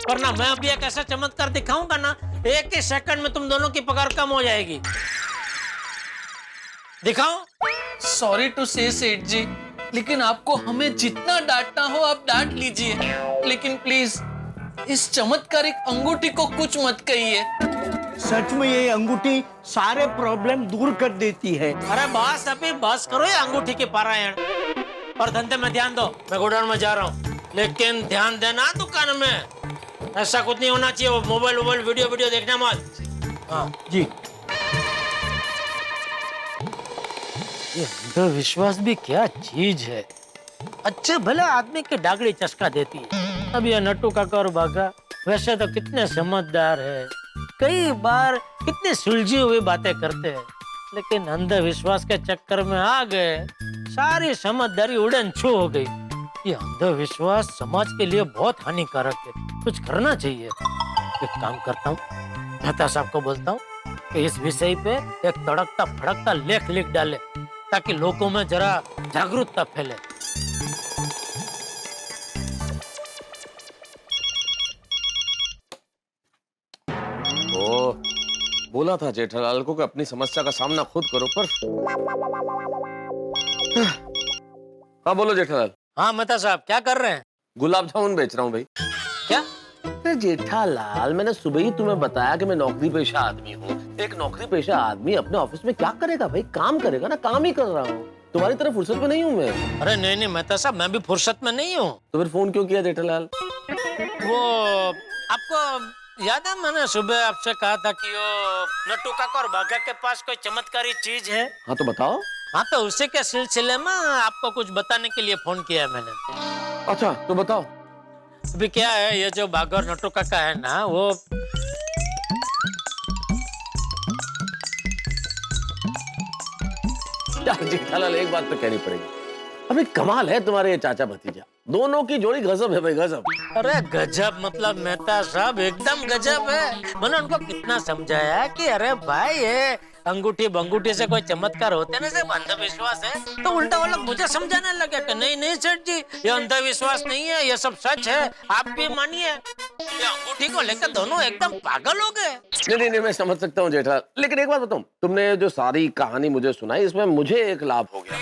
वरना मैं अभी एक ऐसा चमत्कार दिखाऊंगा ना, 1 ही सेकंड में तुम दोनों की पगार कम हो जाएगी। दिखाओ।
सॉरी टू से सेठ जी, लेकिन आपको हमें जितना डांटना हो आप डांट लीजिए, लेकिन प्लीज इस चमत्कारिक अंगूठी को कुछ मत कहिए।
सच में ये अंगूठी सारे प्रॉब्लम दूर कर देती है।
अरे बस अभी बस करो ये अंगूठी के पारायण और धंधे में ध्यान दो। मैं गोडाउन में जा रहा हूँ, लेकिन ध्यान देना दुकान में। ऐसा कुछ नहीं होना चाहिए, मोबाइल वीडियो देखना मत। हाँ
जी।
ये अंधविश्वास भी क्या चीज है, अच्छे भले आदमी के डागड़ी चस्का देती है। अब ये नट्टू काका और बागा वैसे तो कितने समझदार है, कई बार कितनी सुलझी हुई बातें करते हैं, लेकिन अंधविश्वास के चक्कर में आ गए, सारी समझदारी उड़न छू हो गई। ये अंधविश्वास समाज के लिए बहुत हानिकारक है, कुछ करना चाहिए। एक काम करता हूँ, मेहता साहब को बोलता हूँ कि इस विषय पे एक तड़कता फड़कता लेख लिख डाले, ताकि लोगों में जरा जागरूकता फैले।
बोला था जेठालाल को कि अपनी समस्या का सामना खुद करो, पर हाँ बोलो जेठालाल।
हाँ मेहता साहब, क्या कर रहे हैं?
गुलाब जामुन बेच रहा हूँ भाई।
क्या?
अरे जेठालाल, मैंने सुबह ही तुम्हें बताया कि मैं नौकरी पेशा आदमी हूँ। एक नौकरी पेशा आदमी अपने ऑफिस में क्या करेगा भाई, काम करेगा ना, काम ही कर रहा हूँ। तुम्हारी तरह फुर्सत में नहीं हूँ मैं।
अरे नहीं मेहता साहब, मैं भी फुर्सत में नहीं हूँ।
तो फिर फोन क्यों किया जेठालाल?
वो आपको याद है, मैंने सुबह आपसे कहा था कि वो नट्टू काका और बागा के पास कोई चमत्कारी चीज है।
हाँ तो बताओ।
हाँ तो उसी के सिलसिले में आपको कुछ बताने के लिए फोन किया मैंने।
अच्छा तो बताओ।
अभी क्या है, ये जो बागा और नट्टू काका है ना, वो
यार जेठालाल, एक बात तो कहनी पड़ेगी, अभी कमाल है तुम्हारे ये चाचा भतीजा, दोनों की जोड़ी गजब है भाई, गजब।
अरे गजब मतलब मेहता साहब एकदम गजब है। मैंने उनको कितना समझाया कि अरे भाई ये अंगूठी बंगूठी से कोई चमत्कार होते ना, सिर्फ अंधविश्वास है, तो उल्टा वो लोग मुझे समझाने लगे कि नहीं सेठ जी, ये अंधविश्वास नहीं है, ये सब सच है, आप भी मानिए। ये अंगूठी को लेकर दोनों एकदम पागल हो गए।
नहीं मैं समझ सकता हूँ जेठालाल, लेकिन एक बात बताऊं, तुमने जो सारी कहानी मुझे सुनाई, इसमें मुझे एक लाभ हो गया।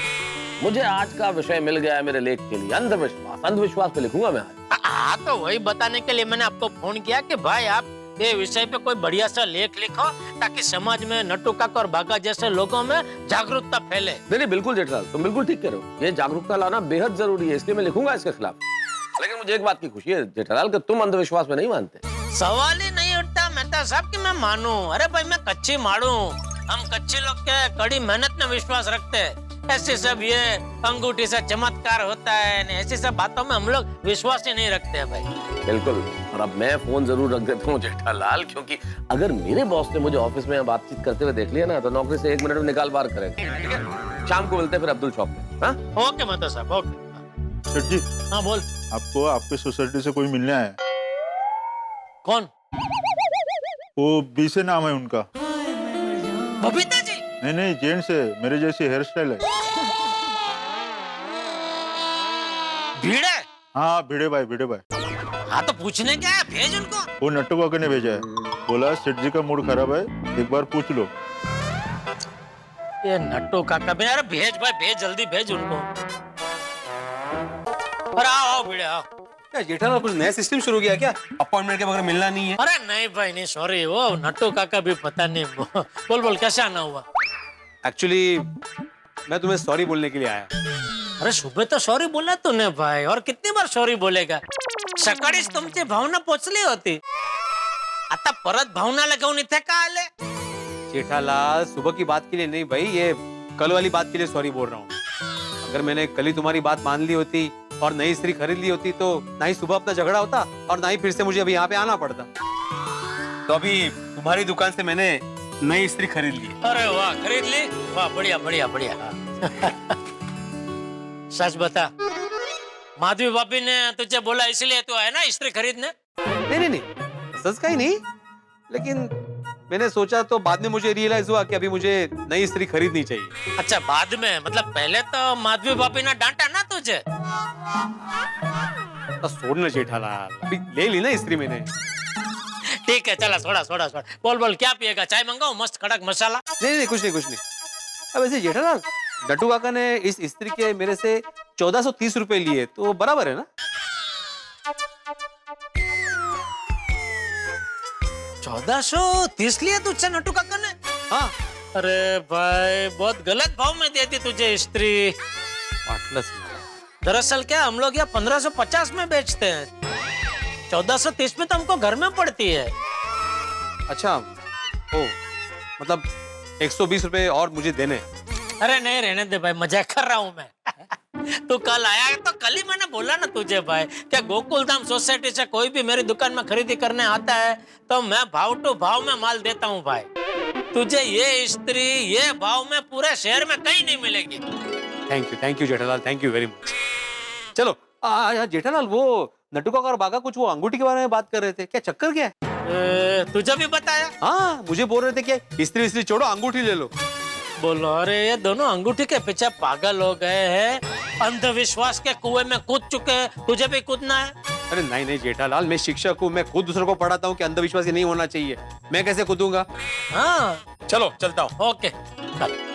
मुझे आज का विषय मिल गया है मेरे लेख के लिए, अंधविश्वास पे लिखूंगा मैं आज।
हाँ तो वही बताने के लिए मैंने आपको फोन किया कि भाई आप ये विषय पे कोई बढ़िया सा लेख लिखो, ताकि समाज में नट्टू काका और बागा जैसे लोगों में जागरूकता फैले।
नहीं बिल्कुल जेठालाल, तुम बिल्कुल ठीक कह रहे हो, ये जागरूकता लाना बेहद जरूरी है, इसलिए मैं लिखूंगा इसके खिलाफ। लेकिन मुझे एक बात की खुशी है जेठालाल कि तुम अंधविश्वास में नहीं मानते।
सवाल ही नहीं उठता मेहता साहब कि मैं मानूं। अरे भाई मैं कच्ची मारू, हम कच्चे लोग के कड़ी मेहनत में विश्वास रखते हैं। ऐसे सब ये अंगूठी से चमत्कार होता है, ऐसी सब बातों में हम लोग विश्वास ही नहीं रखते हैं भाई।
बिल्कुल। और अब मैं फोन जरूर रख देता हूँ जेठालाल, क्योंकि अगर मेरे बॉस ने मुझे ऑफिस में बातचीत करते हुए देख लिया ना तो नौकरी से 1 मिनट में निकाल बाहर करेंगे। ठीक है, शाम को मिलते हैं फिर अब्दुल शॉप में। हाँ
ओके महतो साहब, ओके।
सेठ जी,
हाँ बोल।
आपको आपके सोसाइटी से कोई मिलने आया?
कौन?
वो बी से नाम है उनका।
बबीता जी?
नहीं नहीं, जेंट्स है, मेरे जैसी हेयर स्टाइल है।
भीड़ है?
हाँ भिड़े भाई, भिड़े भाई।
हाँ तो पूछने क्या है, भेज उनको।
वो नट्टू काका ने भेजा है, बोला सेठ जी का मूड खराब है, एक बार पूछ लो।
ये नट्टू काका भी, अरे भेज भाई भेज, जल्दी भेज उनको। अरे आओ आओ भिड़े आओ।
क्या जेठालाल कुछ नया सिस्टम शुरू किया क्या? अपॉइंटमेंट के बगैर मिलना नहीं है?
अरे नहीं भाई नहीं, सॉरी, वो नट्टू काका भी पता नहीं। बोल बोल कैसे आना हुआ?
एक्चुअली मैं तुम्हें सॉरी बोलने के लिए आया।
अरे सुबह तो सॉरी बोला तूने भाई, और कितनी बार सॉरी बोलेगा? सकाळीच तुमची भावना पोचली होती, आता परत भावना लगाऊन इथे का आले?
जेठालाल सुबह की बात के लिए नहीं भाई, ये कल वाली बात के लिए सॉरी बोल रहा हूँ। अगर मैंने कल ही तुम्हारी बात मान ली होती और नई इस्त्री खरीद ली होती तो ना ही सुबह अपना झगड़ा होता और ना ही फिर से मुझे अभी यहाँ पे आना पड़ता। तो अभी तुम्हारी दुकान से मैंने नई इस्त्री खरीद ली।
अरे वाह, खरीद ली? वाह, बढ़िया बढ़िया बढ़िया। सच बता, माधवी भाभी ने तुझे बोला इसलिए तू है ना इस्त्री खरीदने?
नहीं नहीं नहीं, सच का ही नहीं, लेकिन मैंने सोचा तो बाद में मुझे रियलाइज हुआ कि अभी मुझे नई इस्त्री खरीदनी चाहिए।
अच्छा बाद में, मतलब पहले तो माधवी भाभी ने डांटा ना तुझे?
तो छोड़ ना जेठालाल, अभी ले ली ना इस्त्री मैंने।
ठीक है चला, छोड़ा छोड़ा छोड़ा। बोल बोल क्या पिएगा, चाय मंगाओ मस्त कड़क मसाला?
नहीं नहीं कुछ नहीं कुछ नहीं। अब ऐसे जेठालाल, नट्टू काका ने इस इस्त्री के मेरे से 1430 रुपए लिए, तो बराबर है ना?
1430 लिए तुझसे नट्टू काका ने?
हाँ।
अरे भाई बहुत गलत भाव में देती तुझे इस्त्री। दरअसल क्या, हम लोग यहाँ 1550 में बेचते हैं, 1430 में तो हमको घर में पड़ती है।
अच्छा, ओ मतलब 120 रुपए और मुझे देने?
अरे नहीं रहने दे भाई, मजाक कर रहा हूँ मैं। तू कल आया तो कल ही मैंने बोला ना तुझे भाई, क्या गोकुलधाम सोसाइटी से कोई भी मेरी दुकान में खरीदी करने आता है तो मैं भाव टू भाव में माल देता हूँ भाई। तुझे ये स्त्री ये भाव में पूरे शहर में कहीं नहीं मिलेगी।
Thank you Jethalal, thank you very much. चलो जेठालाल, वो नट्टू काका और बागा कुछ वो अंगूठी के बारे में बात कर रहे थे, क्या चक्कर क्या है?
तुझे भी बताया?
हाँ मुझे बोल रहे थे कि इस्त्री छोड़ो अंगूठी ले लो।
बोलो, अरे ये दोनों अंगूठी के पीछे पागल हो गए हैं, अंधविश्वास के कुएं में कूद चुके हैं, तुझे भी कूदना है?
अरे नहीं नहीं जेठालाल, मैं शिक्षक हूँ, मैं खुद दूसरों को पढ़ाता हूँ कि अंधविश्वासी नहीं होना चाहिए, मैं कैसे कूदूंगा?
हाँ
चलो चलता हूँ।
ओके चल।